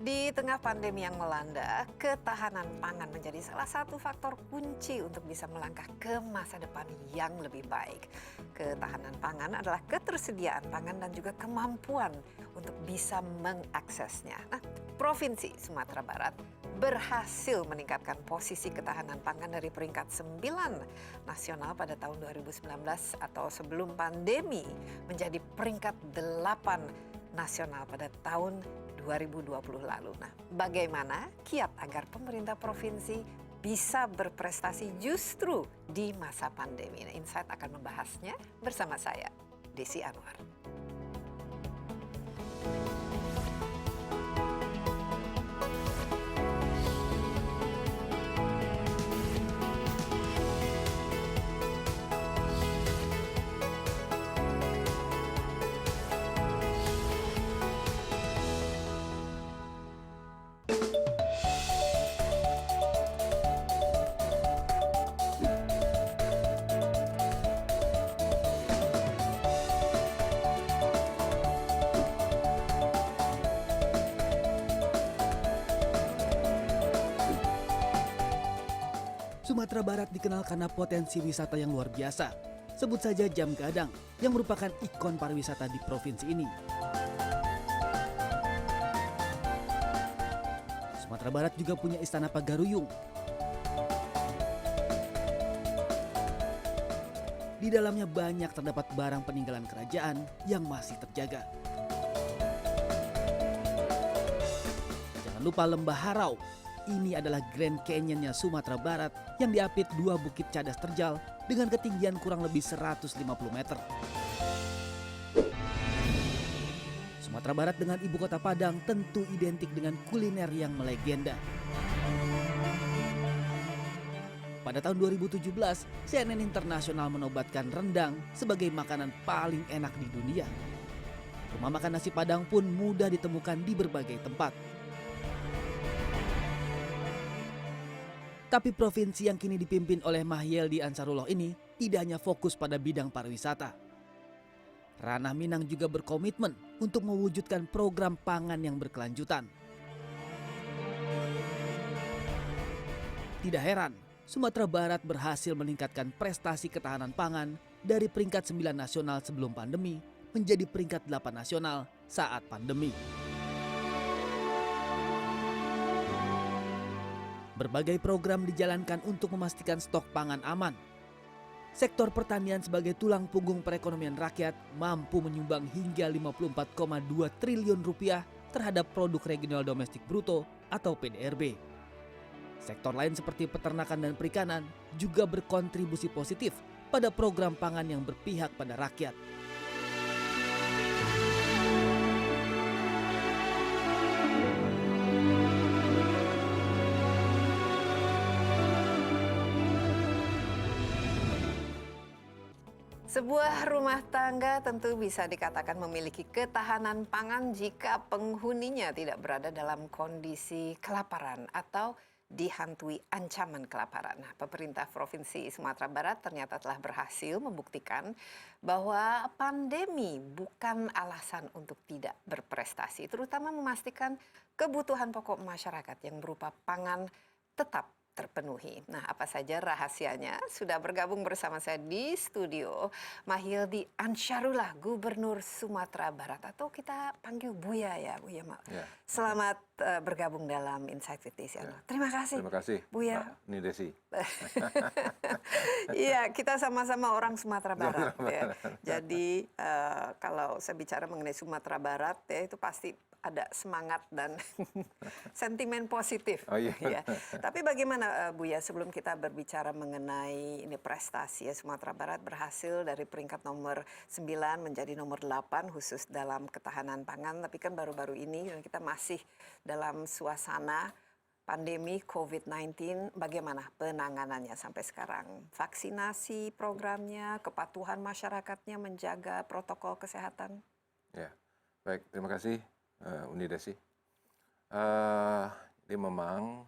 Di tengah pandemi yang melanda, ketahanan pangan menjadi salah satu faktor kunci untuk bisa melangkah ke masa depan yang lebih baik. Ketahanan pangan adalah ketersediaan pangan dan juga kemampuan untuk bisa mengaksesnya. Nah, Provinsi Sumatera Barat berhasil meningkatkan posisi ketahanan pangan dari peringkat 9 nasional pada tahun 2019 atau sebelum pandemi menjadi peringkat 8 nasional pada tahun 2020 lalu. Nah, bagaimana kiat agar pemerintah provinsi bisa berprestasi justru di masa pandemi? Nah, Insight akan membahasnya bersama saya, Desi Anwar. Sumatera Barat dikenal karena potensi wisata yang luar biasa. Sebut saja Jam Gadang yang merupakan ikon pariwisata di provinsi ini. Sumatera Barat juga punya Istana Pagaruyung. Di dalamnya banyak terdapat barang peninggalan kerajaan yang masih terjaga. Jangan lupa Lembah Harau. Ini adalah Grand Canyon-nya Sumatera Barat yang diapit dua bukit cadas terjal dengan ketinggian kurang lebih 150 meter. Sumatera Barat dengan ibu kota Padang tentu identik dengan kuliner yang melegenda. Pada tahun 2017, CNN Internasional menobatkan rendang sebagai makanan paling enak di dunia. Rumah makan nasi Padang pun mudah ditemukan di berbagai tempat. Tapi provinsi yang kini dipimpin oleh Mahyeldi Ansarullah ini tidak hanya fokus pada bidang pariwisata. Ranah Minang juga berkomitmen untuk mewujudkan program pangan yang berkelanjutan. Tidak heran, Sumatera Barat berhasil meningkatkan prestasi ketahanan pangan dari peringkat 9 nasional sebelum pandemi menjadi peringkat 8 nasional saat pandemi. Berbagai program dijalankan untuk memastikan stok pangan aman. Sektor pertanian sebagai tulang punggung perekonomian rakyat mampu menyumbang hingga 54,2 triliun rupiah terhadap produk regional domestik bruto atau PDRB. Sektor lain seperti peternakan dan perikanan juga berkontribusi positif pada program pangan yang berpihak pada rakyat. Sebuah rumah tangga tentu bisa dikatakan memiliki ketahanan pangan jika penghuninya tidak berada dalam kondisi kelaparan atau dihantui ancaman kelaparan. Nah, pemerintah Provinsi Sumatera Barat ternyata telah berhasil membuktikan bahwa pandemi bukan alasan untuk tidak berprestasi, terutama memastikan kebutuhan pokok masyarakat yang berupa pangan tetap terpenuhi. Nah, apa saja rahasianya? Sudah bergabung bersama saya di studio Mahyeldi Ansarullah, Gubernur Sumatera Barat, atau kita panggil Buya ya, Buya. Ya. Selamat bergabung dalam Insight with Desi Anwar. Terima kasih. Terima kasih, Buya. Mbak Desi. Iya, kita sama-sama orang Sumatera Barat. Ya. Jadi kalau saya bicara mengenai Sumatera Barat, ya itu pasti ada semangat dan sentimen positif. Oh iya. Ya. Tapi bagaimana Buya, sebelum kita berbicara mengenai ini prestasi ya, Sumatera Barat berhasil dari peringkat nomor 9 menjadi nomor 8 khusus dalam ketahanan pangan, tapi kan baru-baru ini kita masih dalam suasana pandemi COVID-19. Bagaimana penanganannya sampai sekarang? Vaksinasi programnya, kepatuhan masyarakatnya menjaga protokol kesehatan? Ya, baik, terima kasih Uni Desi. Ini memang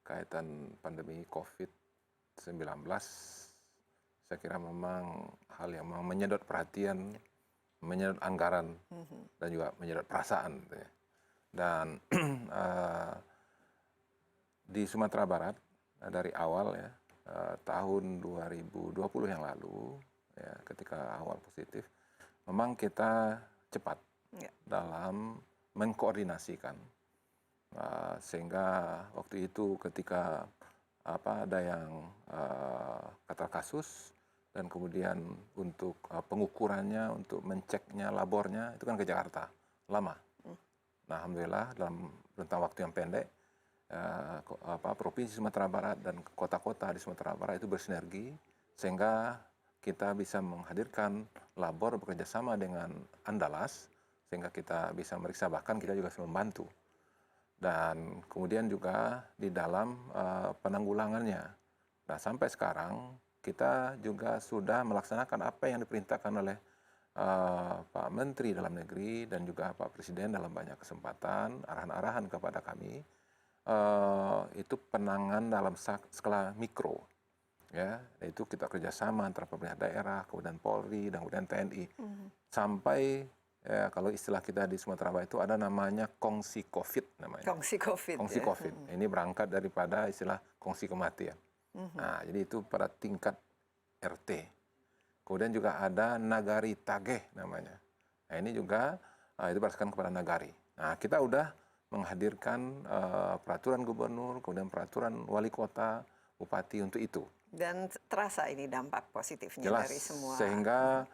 kaitan pandemi COVID-19, saya kira memang hal yang memang menyedot perhatian, menyedot anggaran, dan juga menyedot perasaan. Dan di Sumatera Barat dari awal ya, tahun 2020 yang lalu ya, ketika awal positif, memang kita cepat dalam mengkoordinasikan, sehingga waktu itu ketika ada yang kata kasus, dan kemudian untuk pengukurannya, untuk menceknya, labornya itu kan ke Jakarta, lama. Nah, alhamdulillah dalam rentang waktu yang pendek, Provinsi Sumatera Barat dan kota-kota di Sumatera Barat itu bersinergi sehingga kita bisa menghadirkan labor bekerjasama dengan Andalas sehingga kita bisa meriksa, bahkan kita juga bisa membantu. Dan kemudian juga di dalam penanggulangannya. Nah, sampai sekarang kita juga sudah melaksanakan apa yang diperintahkan oleh Pak Menteri Dalam Negeri dan juga Pak Presiden dalam banyak kesempatan, arahan-arahan kepada kami. Itu penanganan dalam skala mikro, ya, itu kita kerjasama antara pemerintah daerah, kemudian Polri, dan kemudian TNI, sampai ya, kalau istilah kita di Sumatera Barat itu ada namanya kongsi COVID namanya. Kongsi COVID. Kongsi COVID. Ini berangkat daripada istilah kongsi kematian. Nah, jadi itu pada tingkat RT. Kemudian juga ada Nagari Tageh namanya. Nah, ini juga itu berdasarkan kepada Nagari. Nah, kita udah menghadirkan peraturan gubernur, kemudian peraturan wali kota, bupati untuk itu. Dan terasa ini dampak positifnya jelas, dari semua. Sehingga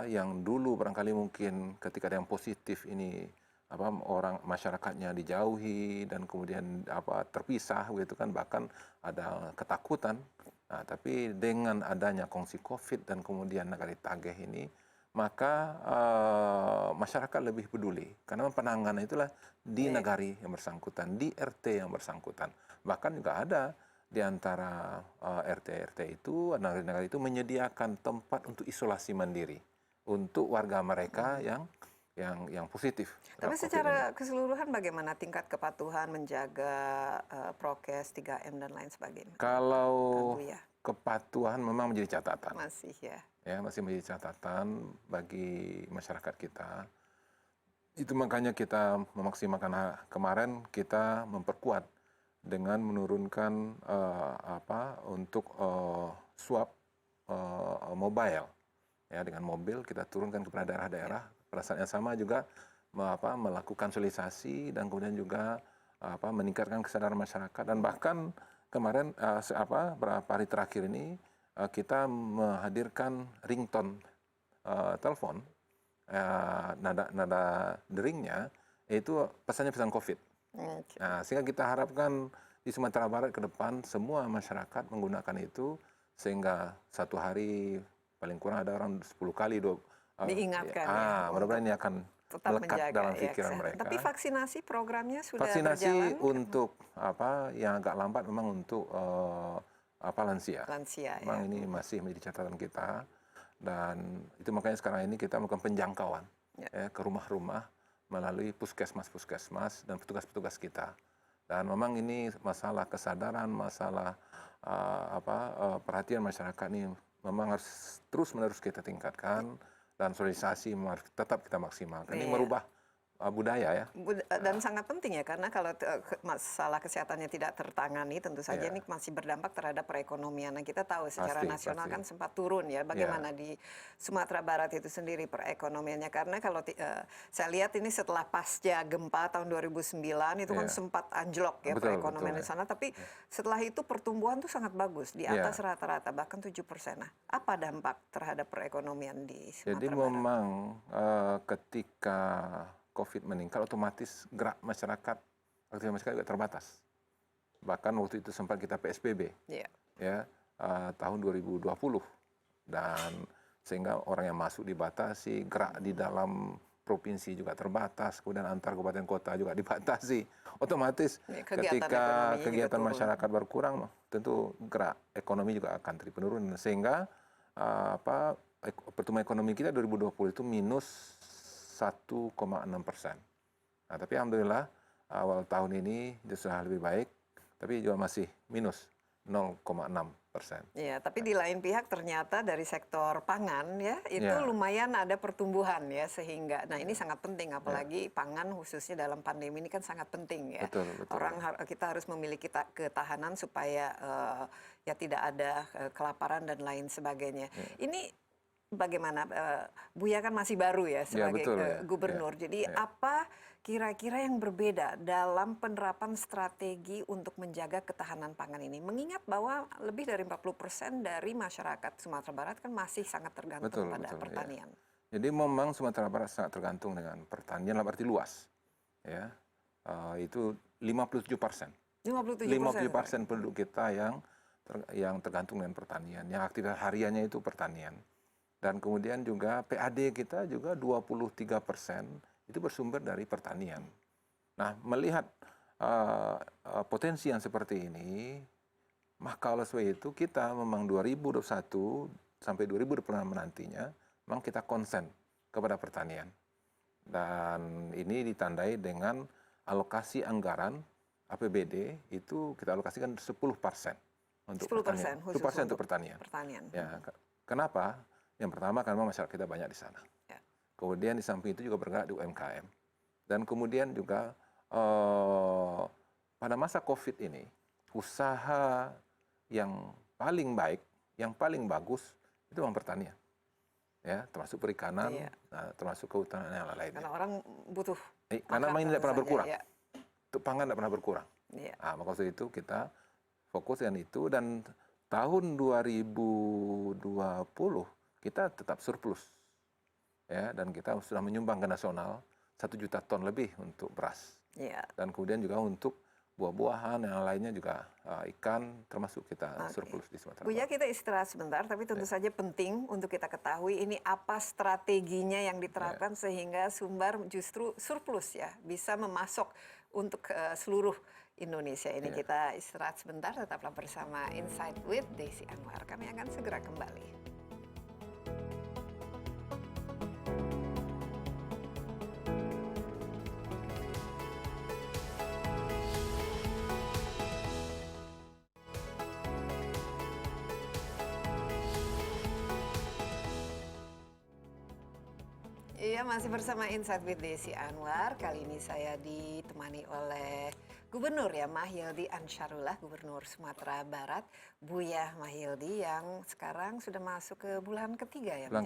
yang dulu barangkali mungkin ketika ada yang positif ini orang masyarakatnya dijauhi dan kemudian terpisah gitu kan, bahkan ada ketakutan. Nah, tapi dengan adanya kongsi COVID dan kemudian Nagari Tageh ini, maka masyarakat lebih peduli karena penanganan itulah di nagari yang bersangkutan, di RT yang bersangkutan. Bahkan juga ada di antara RT-RT itu, nagari-nagari itu menyediakan tempat untuk isolasi mandiri untuk warga mereka yang positif. Tapi secara keseluruhan bagaimana tingkat kepatuhan menjaga prokes, 3M dan lain sebagainya? Kalau kepatuhan memang menjadi catatan. Masih ya. Ya, masih menjadi catatan bagi masyarakat kita. Itu makanya kita memaksimalkan, kemarin kita memperkuat dengan menurunkan untuk swab mobile. Ya, dengan mobil kita turunkan kepada daerah-daerah. Pada saat yang sama juga melakukan sosialisasi dan kemudian juga meningkatkan kesadaran masyarakat, dan bahkan kemarin beberapa hari terakhir ini kita menghadirkan ringtone telepon, nada deringnya itu pesannya pesan COVID. Nah, sehingga kita harapkan di Sumatera Barat ke depan semua masyarakat menggunakan itu, sehingga satu hari paling kurang ada orang 10 kali diingatkan. Mudah-mudahan ini akan melekat dalam pikiran mereka. Tapi vaksinasi programnya sudah vaksinasi berjalan? Untuk yang agak lambat memang untuk lansia. Lansia, memang ini masih menjadi catatan kita, dan itu makanya sekarang ini kita melakukan penjangkauan ke rumah-rumah melalui puskesmas dan petugas-petugas kita. Dan memang ini masalah kesadaran, masalah perhatian masyarakat ini memang harus terus-menerus kita tingkatkan, dan sosialisasi tetap kita maksimalkan. Ini merubah budaya ya. Dan sangat penting ya, karena kalau masalah kesehatannya tidak tertangani, tentu saja ini masih berdampak terhadap perekonomian. Nah, kita tahu secara nasional kan sempat turun ya. Bagaimana di Sumatera Barat itu sendiri perekonomiannya? Karena kalau saya lihat ini setelah pasca gempa tahun 2009 itu kan sempat anjlok ya perekonomian di sana. Tapi setelah itu pertumbuhan tuh sangat bagus, di atas rata-rata, bahkan 7%. Nah, apa dampak terhadap perekonomian di Sumatera Barat? Jadi memang ketika COVID meningkat, otomatis gerak masyarakat, aktivitas masyarakat juga terbatas. Bahkan waktu itu sempat kita PSBB, tahun 2020, dan sehingga orang yang masuk dibatasi, gerak di dalam provinsi juga terbatas, kemudian antar kabupaten kota juga dibatasi. Otomatis ketika kegiatan masyarakat berkurang, tentu gerak ekonomi juga akan penurun, sehingga pertumbuhan ekonomi kita 2020 itu minus 1,6%. Nah, tapi alhamdulillah awal tahun ini sudah lebih baik, tapi juga masih minus 0,6%. Ya, tapi di lain pihak ternyata dari sektor pangan ya itu Ya. lumayan ada pertumbuhan ya sehingga nah ini sangat penting apalagi pangan khususnya dalam pandemi ini kan sangat penting ya. Betul, betul. Kita harus memiliki ketahanan supaya ya tidak ada kelaparan dan lain sebagainya. Ini bagaimana Buya kan masih baru ya sebagai betul, ya. gubernur. Jadi apa kira-kira yang berbeda dalam penerapan strategi untuk menjaga ketahanan pangan ini? Mengingat bahwa lebih dari 40% dari masyarakat Sumatera Barat kan masih sangat tergantung pada pertanian. Ya. Jadi memang Sumatera Barat sangat tergantung dengan pertanian dalam arti luas. Ya. Itu 57%. 57% penduduk kita yang tergantung dengan pertanian. Yang aktivitas hariannya itu pertanian. Dan kemudian juga PAD kita juga 23% itu bersumber dari pertanian. Nah, melihat potensi yang seperti ini, maka oleh sebab itu kita memang 2021 sampai 2026 nantinya, memang kita konsen kepada pertanian. Dan ini ditandai dengan alokasi anggaran APBD itu kita alokasikan 10% untuk 10% pertanian. khusus 10% untuk pertanian. Ya, kenapa? Yang pertama karena masyarakat kita banyak di sana. Ya. Kemudian di samping itu juga bergerak di UMKM. Dan kemudian juga pada masa COVID ini, usaha yang paling baik, yang paling bagus, itu memang pertanian. Ya, termasuk perikanan, termasuk kehutanan yang lainnya. Karena orang butuh karena memang ini tidak pernah berkurang. Ya. Untuk pangan tidak pernah berkurang. Ya. Nah, maka itu kita fokus dengan itu, dan tahun 2020 kita tetap surplus. Ya, dan kita sudah menyumbang ke nasional 1 juta ton lebih untuk beras. Ya. Dan kemudian juga untuk buah-buahan yang lainnya juga ikan termasuk kita surplus di Sumatera Buya, Barat. kita istirahat sebentar, tapi tentu saja penting untuk kita ketahui ini apa strateginya yang diterapkan sehingga Sumbar justru surplus ya, bisa memasok untuk seluruh Indonesia. Ini kita istirahat sebentar, tetaplah bersama Insight with Desi Anwar. Kami akan segera kembali. Iya, masih bersama Insight with Desi Anwar. Kali ini saya ditemani oleh Gubernur ya, Mahyildi Ansarullah, Gubernur Sumatera Barat. Buya Mahyildi yang sekarang sudah masuk ke bulan ketiga ya. Bulan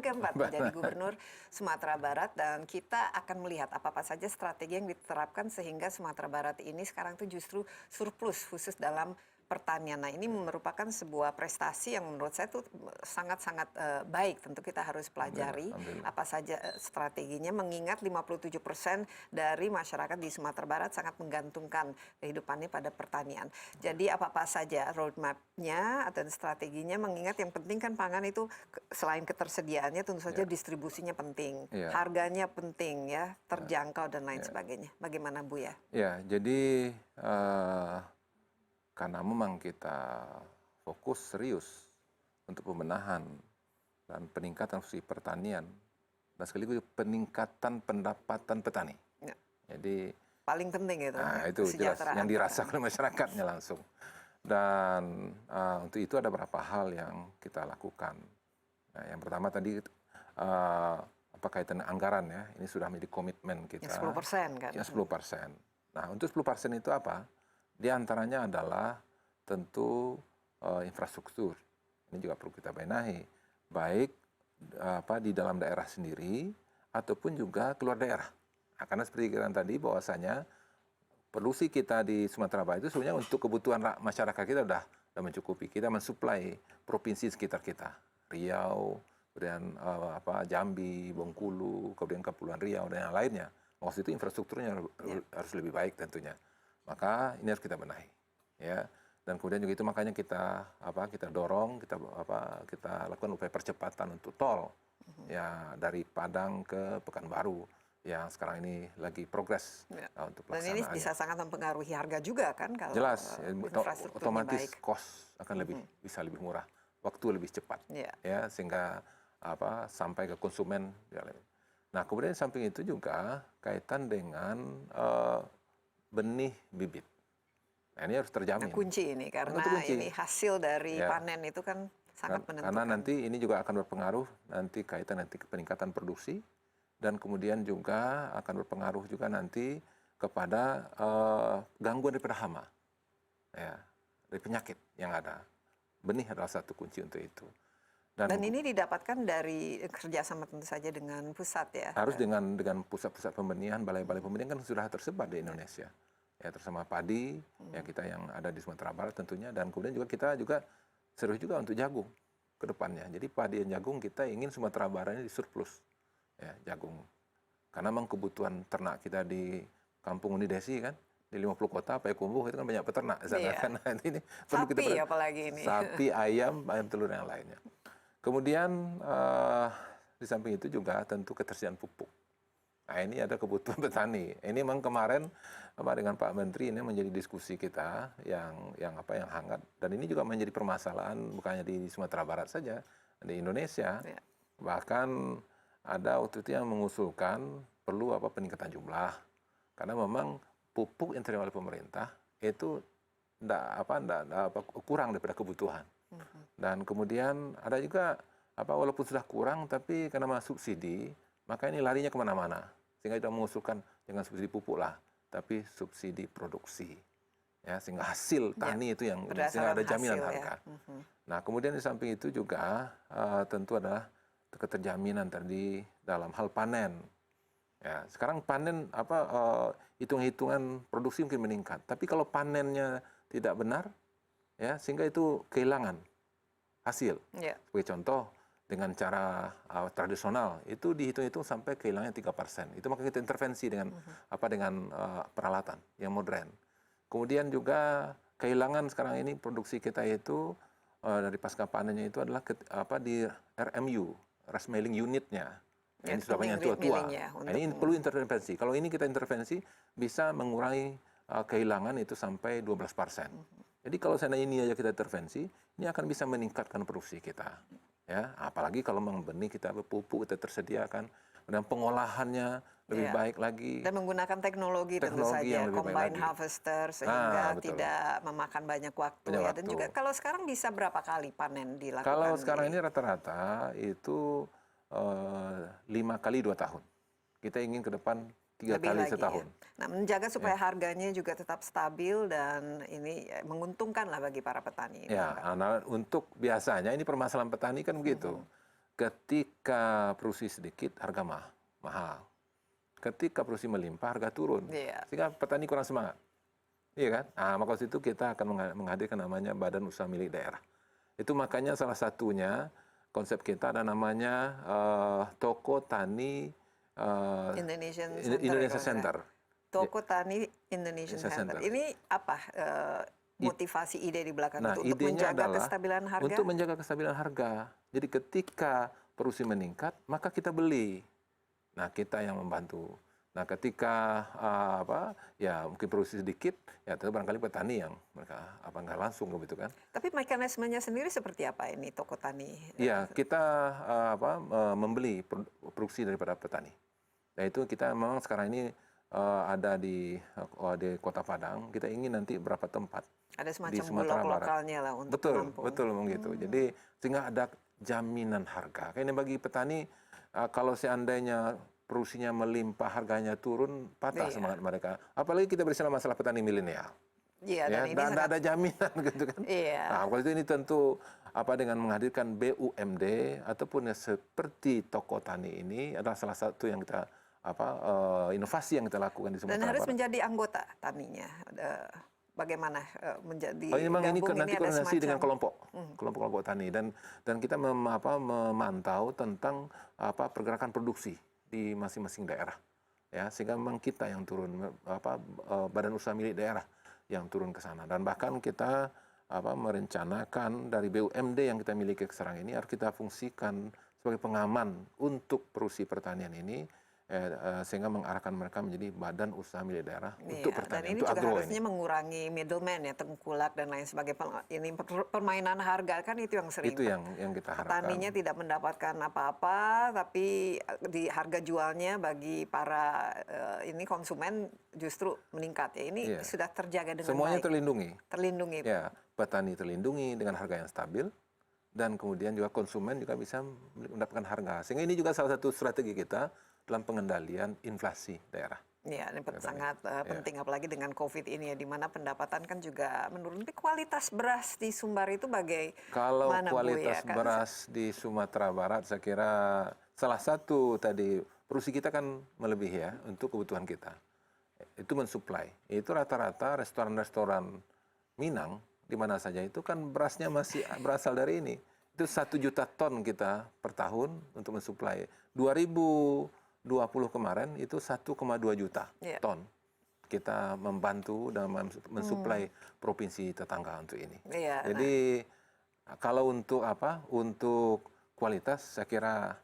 keempat menjadi Gubernur Sumatera Barat. Dan kita akan melihat apa-apa saja strategi yang diterapkan sehingga Sumatera Barat ini sekarang itu justru surplus khusus dalam pertanian. Nah, ini merupakan sebuah prestasi yang menurut saya itu sangat-sangat baik. Tentu kita harus pelajari apa saja strateginya, mengingat 57% dari masyarakat di Sumatera Barat sangat menggantungkan kehidupannya pada pertanian. Jadi apa-apa saja roadmap-nya atau strateginya, mengingat yang penting kan pangan itu selain ketersediaannya tentu saja distribusinya penting, harganya penting ya, terjangkau dan lain sebagainya. Bagaimana Buya? Ya, jadi karena memang kita fokus serius untuk pembenahan dan peningkatan fungsi pertanian dan sekaligus peningkatan pendapatan petani. Ya. Jadi paling penting itu. Nah, itu jelas yang dirasakan oleh masyarakatnya langsung. Dan untuk itu ada beberapa hal yang kita lakukan. Nah, yang pertama tadi apa kaitan anggaran ya, ini sudah menjadi komitmen kita. Yang 10% kan? Yang 10%. Nah, untuk 10% itu apa? Di antaranya adalah tentu infrastruktur. Ini juga perlu kita benahi, baik di dalam daerah sendiri ataupun juga keluar daerah. Nah, karena seperti kita tadi bahwasanya produksi kita di Sumatera Barat itu sebenarnya untuk kebutuhan masyarakat kita sudah mencukupi. Kita mensuplai provinsi sekitar kita, Riau, kemudian Jambi, Bengkulu, kemudian Kepulauan Riau dan yang lainnya. Maksud itu infrastrukturnya harus lebih baik tentunya. Maka ini harus kita benahi, ya. Dan kemudian juga itu makanya kita dorong, kita lakukan upaya percepatan untuk tol, ya, dari Padang ke Pekanbaru yang sekarang ini lagi progres untuk pelaksanaannya. Dan ini bisa sangat mempengaruhi harga juga kan kalau jelas, otomatis baik. Cost akan bisa lebih murah, waktu lebih cepat, ya, sehingga sampai ke konsumen. Nah, kemudian samping itu juga kaitan dengan benih bibit. Nah, ini harus terjamin. Nah, kunci ini karena kunci. ini hasil dari Ya. panen itu kan sangat menentukan. Karena nanti ini juga akan berpengaruh nanti kaitan nanti ke peningkatan produksi dan kemudian juga akan berpengaruh juga nanti kepada gangguan daripada hama, ya, dari penyakit yang ada. Benih adalah satu kunci untuk itu. Dan ini didapatkan dari kerjasama tentu saja dengan pusat ya. Harus dengan pusat-pusat pembenihan, balai-balai pembenihan kan sudah tersebar di Indonesia. Ya, terutama padi, ya kita yang ada di Sumatera Barat tentunya, dan kemudian juga kita juga serius juga untuk jagung ke depannya. Jadi padi dan jagung kita ingin Sumatera Barat ini surplus, ya, jagung. Karena memang kebutuhan ternak kita di kampung di desi kan, di 50 kota Payakumbuh itu kan banyak peternak. Iya. Karena ini Sapi apalagi ini. Sapi, ayam telur yang lainnya. Kemudian di samping itu juga tentu ketersediaan pupuk. Nah, ini ada kebutuhan petani. Ini memang kemarin dengan Pak Menteri ini menjadi diskusi kita yang hangat, dan ini juga menjadi permasalahan bukannya di Sumatera Barat saja, di Indonesia. Ya. Bahkan ada waktu itu yang mengusulkan perlu peningkatan jumlah. Karena memang pupuk yang diterima oleh pemerintah itu kurang daripada kebutuhan. Dan kemudian ada juga walaupun sudah kurang tapi karena masuk subsidi, maka ini larinya kemana-mana. Sehingga tidak mengusulkan dengan subsidi pupuk lah, tapi subsidi produksi. Ya, sehingga hasil tani itu yang sehingga ada jaminan harga. Ya. Nah, kemudian di samping itu juga tentu adalah keterjaminan tadi dalam hal panen. Ya, sekarang panen hitung-hitungan produksi mungkin meningkat, tapi kalau panennya tidak benar, ya, sehingga itu kehilangan hasil. Ya. Sebagai contoh, dengan cara tradisional itu dihitung-hitung sampai kehilangan 3%. Itu maka kita intervensi dengan peralatan yang modern. Kemudian juga kehilangan sekarang ini produksi kita itu dari pasca panennya itu adalah di RMU, rice milling unitnya. Ya, ini sudah banyak tua-tua. Nah, ini perlu intervensi. Kalau ini kita intervensi bisa mengurangi kehilangan itu sampai 12%. Jadi kalau seandainya ini aja kita intervensi, ini akan bisa meningkatkan produksi kita. Ya, apalagi kalau benih kita pupuk kita tersediakan dan pengolahannya lebih baik lagi. Dan menggunakan teknologi tentu saja, combine harvester sehingga tidak memakan banyak waktu. Dan juga kalau sekarang bisa berapa kali panen dilakukan? Kalau sekarang ini rata-rata itu 5 kali 2 tahun. Kita ingin ke depan 3 kali setahun. Ya. Nah, menjaga supaya harganya juga tetap stabil dan ini menguntungkan lah bagi para petani. Ya, nah, untuk biasanya ini permasalahan petani kan begitu. Ketika produksi sedikit, harga mahal. Ketika produksi melimpah, harga turun. Sehingga petani kurang semangat. Iya kan? Nah, maka itu kita akan menghadirkan namanya Badan Usaha Milik Daerah. Itu makanya salah satunya konsep kita ada namanya Toko Tani Indonesia Center. Toko Tani Indonesian Center. Ini apa motivasi ide di belakang itu untuk menjaga kestabilan harga? Untuk menjaga kestabilan harga. Jadi ketika produksi meningkat, maka kita beli. Nah, kita yang membantu. Nah, ketika mungkin produksi sedikit, ya tentu barangkali petani yang mereka nggak langsung begitu kan. Tapi mekanismenya sendiri seperti apa ini Toko Tani? Iya, kita membeli produksi daripada petani. Nah, itu kita memang sekarang ini ada di Kota Padang. Kita ingin nanti berapa tempat ada semacam di Sumatera Barat. Lokalnya lah untuk menampung. Betul begitu. Jadi sehingga ada jaminan harga. Kayaknya bagi petani kalau seandainya produksinya melimpah, harganya turun, patah semangat mereka. Apalagi kita berbicara masalah petani milenial. Iya, dan ini sangat ada jaminan gitu kan. Iya. Nah, kalau itu ini tentu dengan menghadirkan BUMD ataupun seperti Toko Tani ini adalah salah satu yang kita inovasi yang kita lakukan di Sumatera Barat. Dan harus menjadi anggota taninya. Bagaimana menjadi ini nanti koordinasi dengan kelompok tani dan kita memantau tentang pergerakan produksi di masing-masing daerah, ya, sehingga memang kita yang turun Badan Usaha Milik Daerah yang turun ke sana, dan bahkan kita merencanakan dari BUMD yang kita miliki sekarang ini harus kita fungsikan sebagai pengaman untuk produksi pertanian ini, sehingga mengarahkan mereka menjadi badan usaha milik daerah untuk Dan pertanian, ini untuk juga agro harusnya ini. mengurangi middleman ya, tengkulak dan lain sebagainya. Ini permainan harga kan itu yang sering. Itu yang kita harapkan. Petaninya tidak mendapatkan apa-apa, tapi di harga jualnya bagi para ini konsumen justru meningkat ya. Ini sudah terjaga dengan semuanya baik. terlindungi. Terlindungi. Ya, petani terlindungi dengan harga yang stabil dan kemudian juga konsumen juga bisa mendapatkan harga. Sehingga ini juga salah satu strategi kita dalam pengendalian inflasi daerah. Ya, ini sangat penting apalagi dengan COVID ini ya, di mana pendapatan kan juga menurun. Tapi kualitas beras di Sumbar itu Kalau bagaimana, Bu, kualitas ya? beras di Sumatera Barat, saya kira salah satu tadi produksi kita kan melebihi ya untuk kebutuhan kita. Itu mensuplai. Itu rata-rata restoran-restoran Minang di mana saja itu kan berasnya masih berasal dari ini. Itu 1 juta ton kita per tahun untuk mensuplai. 2020 kemarin itu 1,2 juta ton. Kita membantu dalam mensuplai provinsi tetangga untuk ini. Jadi kalau untuk untuk kualitas saya kira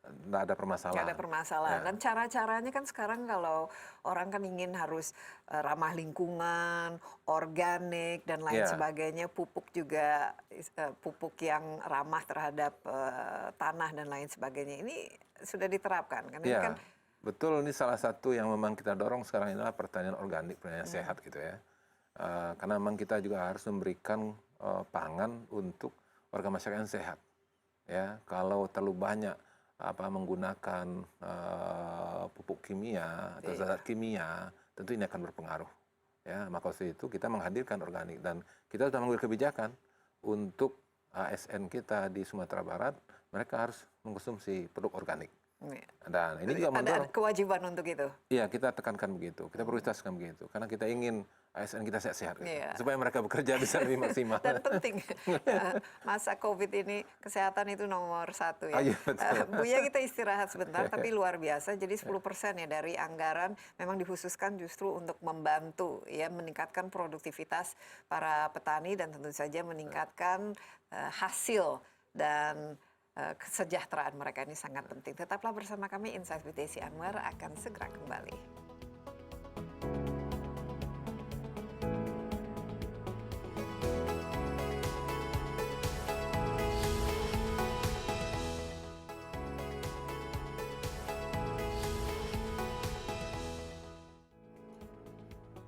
nggak ada permasalahan. Nggak ada permasalahan. Dan cara-caranya kan sekarang kalau orang kan ingin harus ramah lingkungan, organik dan lain sebagainya, pupuk juga pupuk yang ramah terhadap tanah dan lain sebagainya. Ini sudah diterapkan kan? Ini kan betul, ini salah satu yang memang kita dorong sekarang ini adalah pertanian organik, pertanian sehat gitu ya. Karena memang kita juga harus memberikan pangan untuk warga masyarakat yang sehat. Ya, kalau terlalu banyak menggunakan pupuk kimia atau zat kimia, tentu ini akan berpengaruh. Ya, maka dari itu kita menghadirkan organik dan kita sudah mengambil kebijakan untuk ASN kita di Sumatera Barat, mereka harus mengkonsumsi produk organik. Dan ini juga ada kewajiban untuk itu. Iya, kita tekankan begitu, kita prioritaskan begitu, karena kita ingin ASN kita sehat-sehat, gitu, supaya mereka bekerja bisa lebih maksimal. Dan penting masa COVID ini kesehatan itu nomor 1 ya. Buya kita istirahat sebentar, tapi luar biasa. Jadi 10% ya dari anggaran memang dikhususkan justru untuk membantu ya meningkatkan produktivitas para petani dan tentu saja meningkatkan hasil dan kesejahteraan mereka. Ini sangat penting. Tetaplah bersama kami, Insight with Desi Anwar akan segera kembali.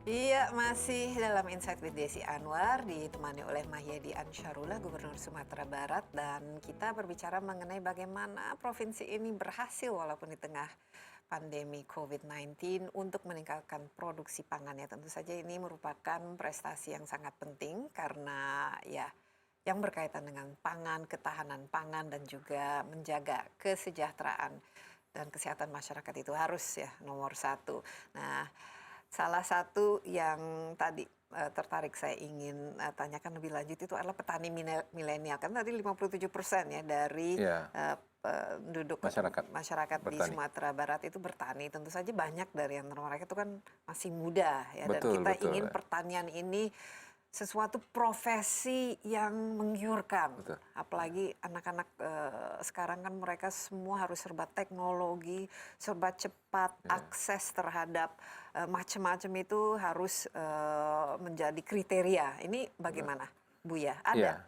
Iya, masih dalam Insight with Desi Anwar, ditemani oleh Mahyedi Ansarullah, Gubernur Sumatera Barat, dan kita berbicara mengenai bagaimana provinsi ini berhasil walaupun di tengah pandemi COVID-19 untuk meningkatkan produksi pangan. Ya, tentu saja ini merupakan prestasi yang sangat penting karena ya yang berkaitan dengan pangan, ketahanan pangan dan juga menjaga kesejahteraan dan kesehatan masyarakat itu harus ya nomor 1. Nah, salah satu yang tadi tertarik saya ingin tanyakan lebih lanjut itu adalah petani milenial. Kan tadi 57% ya dari penduduk masyarakat di Sumatera Barat itu bertani. Tentu saja banyak dari yang mereka itu kan masih muda ya. Dan kita ingin pertanian ini sesuatu profesi yang menggiurkan. Apalagi anak-anak sekarang kan mereka semua harus serba teknologi, serba cepat, akses terhadap macam-macam itu harus menjadi kriteria. Ini bagaimana, Buya? Ada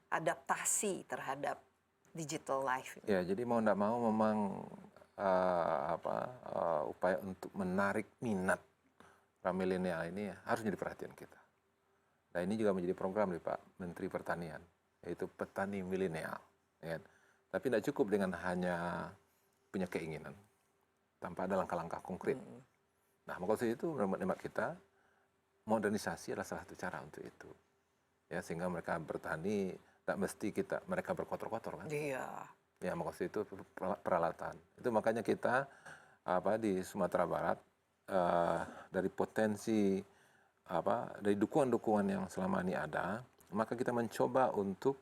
adaptasi terhadap digital life? Ya, jadi mau tidak mau memang upaya untuk menarik minat para milenial ini harus jadi perhatian kita. Nah, ini juga menjadi program nih Pak Menteri Pertanian, yaitu petani milenial. Ya. Tapi tidak cukup dengan hanya punya keinginan, tanpa ada langkah-langkah konkret. Nah, maka itu menurut kita, modernisasi adalah salah satu cara untuk itu. Ya, sehingga mereka bertani, tidak mesti mereka berkotor-kotor kan. Iya. Ya, maka itu peralatan. Itu makanya kita di Sumatera Barat, dari potensi dari dukungan-dukungan yang selama ini ada, maka kita mencoba untuk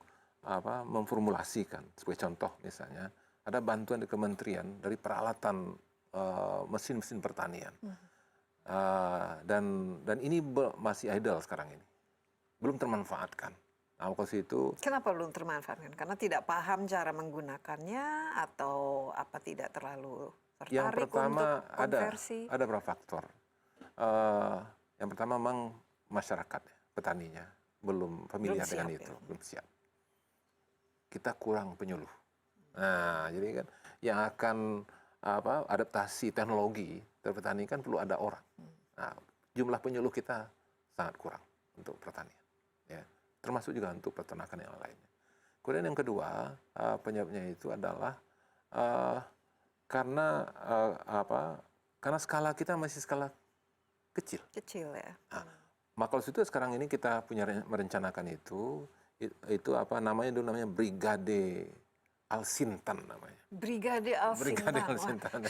memformulasikan. Sebagai contoh misalnya, ada bantuan di kementerian dari peralatan mesin-mesin pertanian. Dan ini masih idle sekarang ini. Belum termanfaatkan. Nah, kalau situ Kenapa belum termanfaatkan? Karena tidak paham cara menggunakannya atau apa tidak terlalu yang tertarik pertama untuk konversi? ada beberapa faktor. Eh, yang pertama memang masyarakat, petaninya belum familiar dengan siap, itu, ya. belum siap. Kita kurang penyuluh. Nah, jadi kan yang akan adaptasi teknologi pertanian kan perlu ada orang. Nah, jumlah penyuluh kita sangat kurang untuk pertanian, ya. Termasuk juga untuk peternakan yang lainnya. Kemudian yang kedua, penyebabnya itu adalah karena karena skala kita masih skala kecil. Kecil ya. Nah, maka itu sekarang ini kita punya merencanakan itu namanya dulu namanya Brigade Al-Sintan namanya. Brigade Al-Sintan. Brigade Al-Sintan.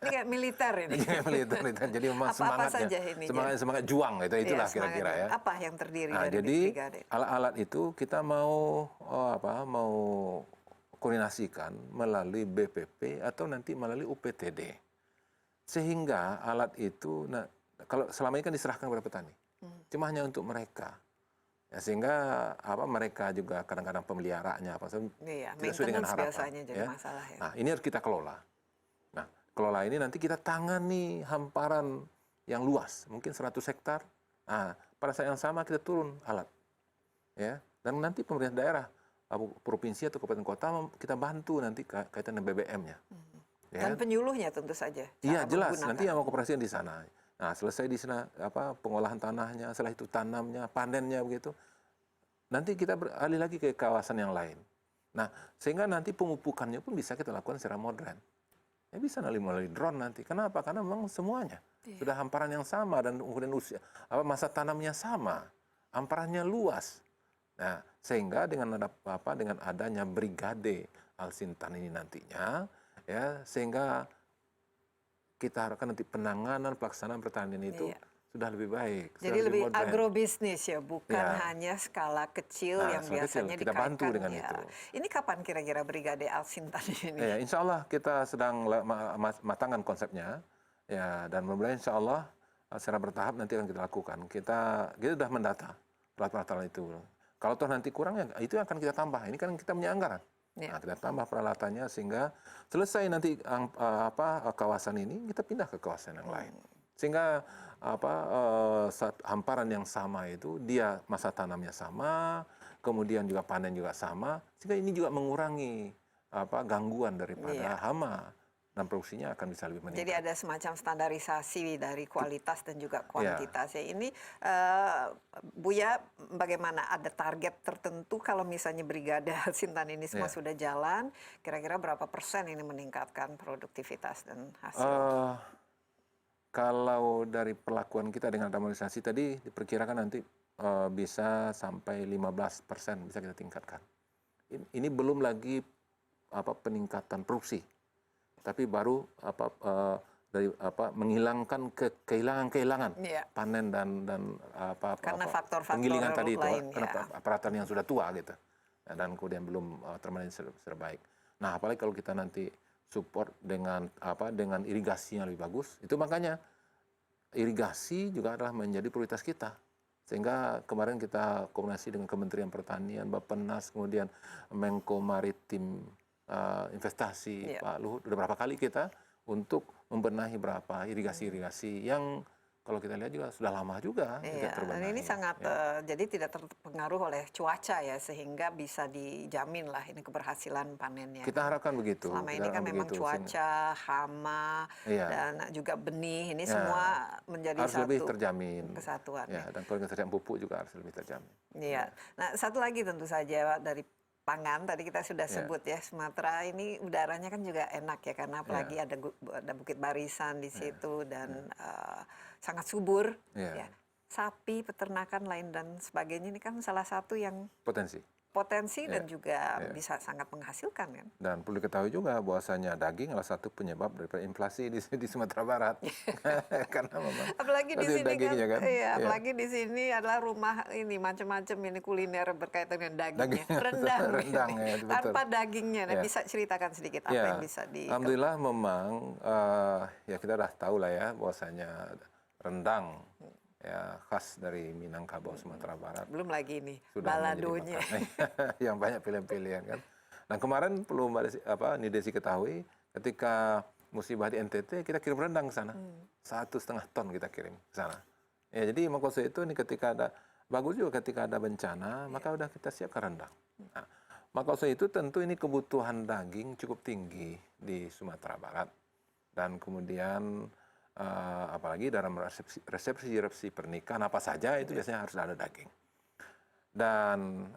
Ini kayak militer ini. Kayak militer. Jadi memang Apa semangatnya, saja ini? semangat juang itulah Iya, kira-kira ya. Apa yang terdiri Nah, dari jadi brigade? alat-alat itu kita mau mau koordinasikan melalui BPP atau nanti melalui UPTD. Sehingga alat itu kalau selama ini kan diserahkan kepada petani. Cuma hanya untuk mereka. Ya, sehingga mereka juga kadang-kadang pemeliharaannya Iya, tidak sesuai dengan maintenance harapan. biasanya jadi Ya. masalah ya. Nah, ini harus kita kelola. Nah, kelola ini nanti kita tangani hamparan yang luas, mungkin 100 hektar. Nah, pada saat yang sama kita turun alat. Ya. Dan nanti pemerintah daerah, provinsi atau kabupaten kota kita bantu nanti kaitan dengan BBM-nya. Ya. Dan penyuluhnya tentu saja. Iya, jelas. menggunakan. Nanti yang mau koperasikan di sana. Nah, selesai di sana pengolahan tanahnya, setelah itu tanamnya, panennya begitu. Nanti kita beralih lagi ke kawasan yang lain. Nah, sehingga nanti pemupukannya pun bisa kita lakukan secara modern. Ya bisa melalui drone nanti. Kenapa? Karena memang semuanya sudah hamparan yang sama dan kemudian masa tanamnya sama, hamparannya luas. Nah, sehingga dengan dengan adanya Brigade Al-Sintan ini nantinya, ya, sehingga kita harapkan nanti penanganan pelaksanaan pertanian itu sudah lebih baik. Jadi lebih agrobisnis ya, bukan hanya skala kecil yang skala biasanya kecil, kita bantu dengan ya. itu. Ini kapan kira-kira Brigade Al-Sintan ini? Ya, insya Allah kita sedang matangkan konsepnya, ya, dan mudah-mudahan insya Allah secara bertahap nanti akan kita lakukan. Kita sudah mendata peralatan itu. Kalau toh nanti kurang, ya itu akan kita tambah. Ini kan kita punya anggaran. Nah, kita tambah peralatannya sehingga selesai nanti kawasan ini kita pindah ke kawasan yang lain. Sehingga hamparan yang sama itu dia masa tanamnya sama, kemudian juga panen juga sama, sehingga ini juga mengurangi gangguan daripada hama dan produksinya akan bisa lebih meningkat. Jadi ada semacam standarisasi dari kualitas dan juga kuantitas. Ya. Ini Buya, bagaimana, ada target tertentu kalau misalnya Brigade Al-Sintan ini semua sudah jalan, kira-kira berapa persen ini meningkatkan produktivitas dan hasil? Kalau dari perlakuan kita dengan harmonisasi tadi diperkirakan nanti bisa sampai 15% bisa kita tingkatkan. Ini belum lagi peningkatan produksi. Tapi baru menghilangkan kehilangan panen dan karena faktor-faktor penggilingan tadi itu lain, karena peralatan yang sudah tua gitu dan kemudian belum termanage terbaik. Nah, apalagi kalau kita nanti support dengan dengan irigasi yang lebih bagus, itu makanya irigasi juga adalah menjadi prioritas kita. Sehingga kemarin kita koordinasi dengan Kementerian Pertanian, Bappenas, kemudian Menko Maritim, investasi, Pak Luhut, udah berapa kali kita untuk membenahi berapa irigasi-irigasi yang kalau kita lihat juga sudah lama juga tidak terbenahi. Dan ini sangat jadi tidak terpengaruh oleh cuaca ya, sehingga bisa dijamin lah ini keberhasilan panennya. Kita harapkan begitu. Selama ini kan memang cuaca, hama, dan juga benih ini semua menjadi harus lebih terjamin. Kesatuan. Ya, dan kalau ketersediaan pupuk juga harus lebih terjamin. Iya. Nah, satu lagi tentu saja dari pangan, tadi kita sudah sebut ya, Sumatera ini udaranya kan juga enak ya, karena apalagi ada Bukit Barisan di situ dan sangat subur. Ya. Sapi, peternakan lain dan sebagainya ini kan salah satu yang potensi dan juga bisa sangat menghasilkan kan. Dan perlu diketahui juga bahwasanya daging adalah satu penyebab daripada inflasi di Sumatera Barat. Karena memang apalagi di sini kan, apalagi ya. di sini adalah rumah ini macam-macam ini kuliner berkaitan dengan dagingnya. Rendang ya, tanpa dagingnya. Nah, bisa ceritakan sedikit apa yang bisa di. Alhamdulillah memang ya kita udah tahu lah ya bahwasanya rendang ya khas dari Minangkabau Sumatera Barat. Belum lagi ini Sudah baladonya. menjadi makanan yang banyak pilihan-pilihan kan. Nah kemarin perlu Mbak Desi ketahui, ketika musibah di NTT kita kirim rendang ke sana, 1,5 ton kita kirim ke sana. Ya jadi maksud itu ini ketika ada bagus juga ketika ada bencana, maka udah kita siapkan rendang. Nah, maksud itu tentu ini kebutuhan daging cukup tinggi di Sumatera Barat dan kemudian apalagi dalam resepsi pernikahan apa saja itu biasanya harus ada daging. Dan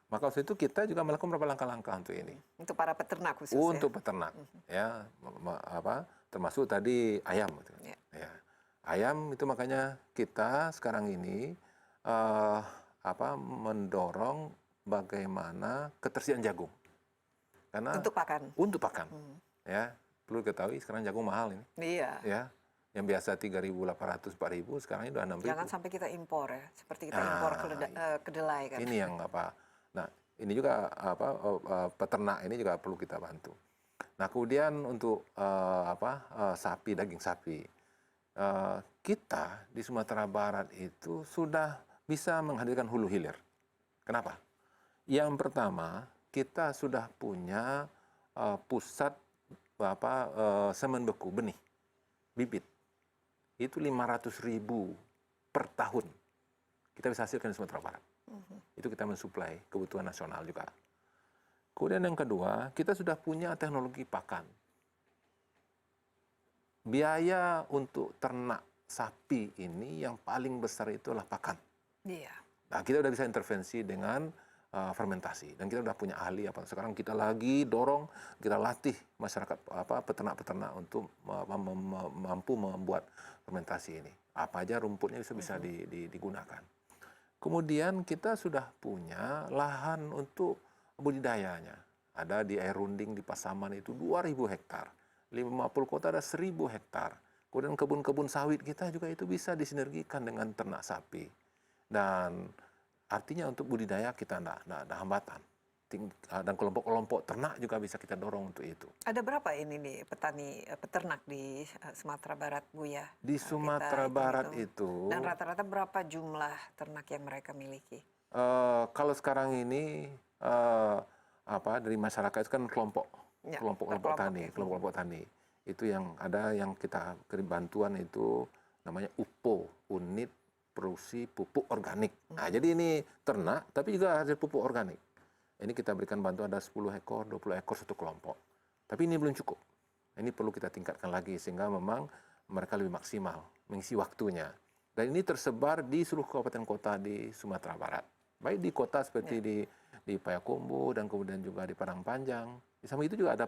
maka waktu itu kita juga melakukan beberapa langkah-langkah untuk ini. Untuk para peternak khusus untuk peternak, ya, termasuk tadi ayam. Gitu. Ya. Ayam itu makanya kita sekarang ini mendorong bagaimana ketersediaan jagung. Karena untuk pakan. Ya, perlu ketahui sekarang jagung mahal ini. Iya. Ya. Yang biasa 3.800, 4.000 sekarang ini udah 6.000. Jangan sampai kita impor ya, seperti kita impor kedelai kan. Ini yang Nah, ini juga peternak ini juga perlu kita bantu. Nah, kemudian untuk sapi, daging sapi. Kita di Sumatera Barat itu sudah bisa menghadirkan hulu hilir. Kenapa? Yang pertama, kita sudah punya pusat semen beku, benih, bibit. Itu 500.000 per tahun kita bisa hasilkan di Sumatera Barat. Itu kita mensuplai kebutuhan nasional juga. Kemudian yang kedua, kita sudah punya teknologi pakan. Biaya untuk ternak sapi ini yang paling besar itu adalah pakan. Iya. Nah, kita udah bisa intervensi dengan fermentasi dan kita udah punya ahli sekarang kita lagi dorong, kita latih masyarakat peternak-peternak untuk mampu membuat fermentasi ini. Apa aja rumputnya bisa digunakan. Kemudian kita sudah punya lahan untuk budidayanya. Ada di Air Runding di Pasaman itu 2.000 hektar. 50 kota ada 1.000 hektar. Kemudian kebun-kebun sawit kita juga itu bisa disinergikan dengan ternak sapi. Dan artinya untuk budidaya kita tidak ada hambatan. Dan kelompok-kelompok ternak juga bisa kita dorong untuk itu. Ada berapa ini nih peternak di Sumatera Barat, Buya? Di Sumatera Barat itu. Dan rata-rata berapa jumlah ternak yang mereka miliki? Kalau sekarang ini dari masyarakat itu kan kelompok kelompok tani. Itu yang ada yang kita kirim bantuan itu namanya UPO, Unit Produksi Pupuk Organik. Nah, jadi ini ternak tapi juga hasil pupuk organik. Ini kita berikan bantuan ada 10 ekor, 20 ekor satu kelompok. Tapi ini belum cukup. Ini perlu kita tingkatkan lagi sehingga memang mereka lebih maksimal mengisi waktunya. Dan ini tersebar di seluruh kabupaten kota di Sumatera Barat. Baik di kota seperti di Payakumbuh dan kemudian juga di Padang Panjang. Di samping itu juga ada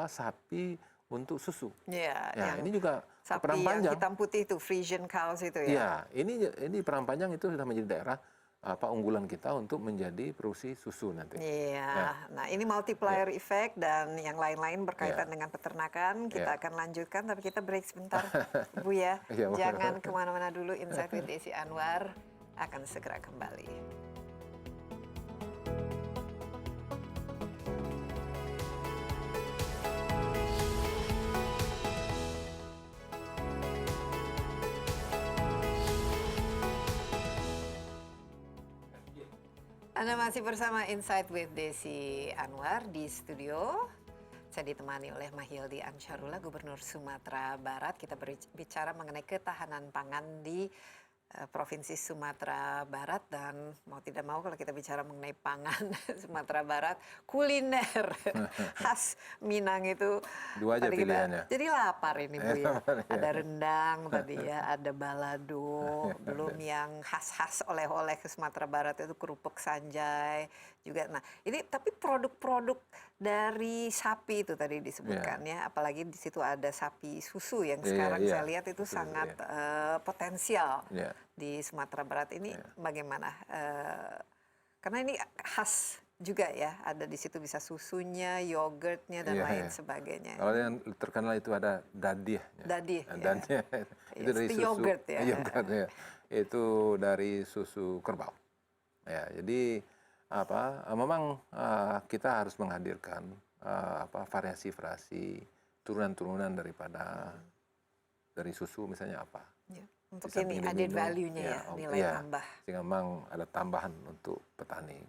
sapi untuk susu. Ya, ini juga sapi Padang Panjang. Yang hitam putih itu Frisian cows itu ya. Ya, ini Padang Panjang itu sudah menjadi daerah unggulan kita untuk menjadi produksi susu nanti. Iya. Ya. Nah, ini multiplier effect dan yang lain-lain berkaitan dengan peternakan. Kita akan lanjutkan, tapi kita break sebentar, Bu ya. Jangan kemana-mana dulu. Insight with Desi Anwar akan segera kembali. Anda masih bersama Insight with Desi Anwar di studio. Saya ditemani oleh Mahildi Ansarullah, Gubernur Sumatera Barat. Kita berbicara mengenai ketahanan pangan di Provinsi Sumatera Barat, dan mau tidak mau kalau kita bicara mengenai pangan Sumatera Barat, kuliner khas Minang itu dua aja pilihannya. Jadi lapar ini Bu ya. Ada rendang tadi ya, ada balado, belum yang khas-khas oleh-oleh ke Sumatera Barat itu kerupuk sanjay juga. Nah, ini tapi produk-produk dari sapi itu tadi disebutkan ya, apalagi di situ ada sapi susu yang sekarang saya lihat itu sangat potensial di Sumatera Barat ini. Bagaimana? Karena ini khas juga ya, ada di situ bisa susunya, yogurtnya dan lain sebagainya. Kalau yang terkenal itu ada dadih. Dadih. Itu dari susu yogurt ya. Yogurt, ya. Itu dari susu kerbau. Ya, jadi memang kita harus menghadirkan variasi-variasi turunan-turunan dari susu misalnya apa. Untuk di samping ini added dilindungi, value-nya ya, nilai ya, tambah. sehingga memang ada tambahan untuk petani.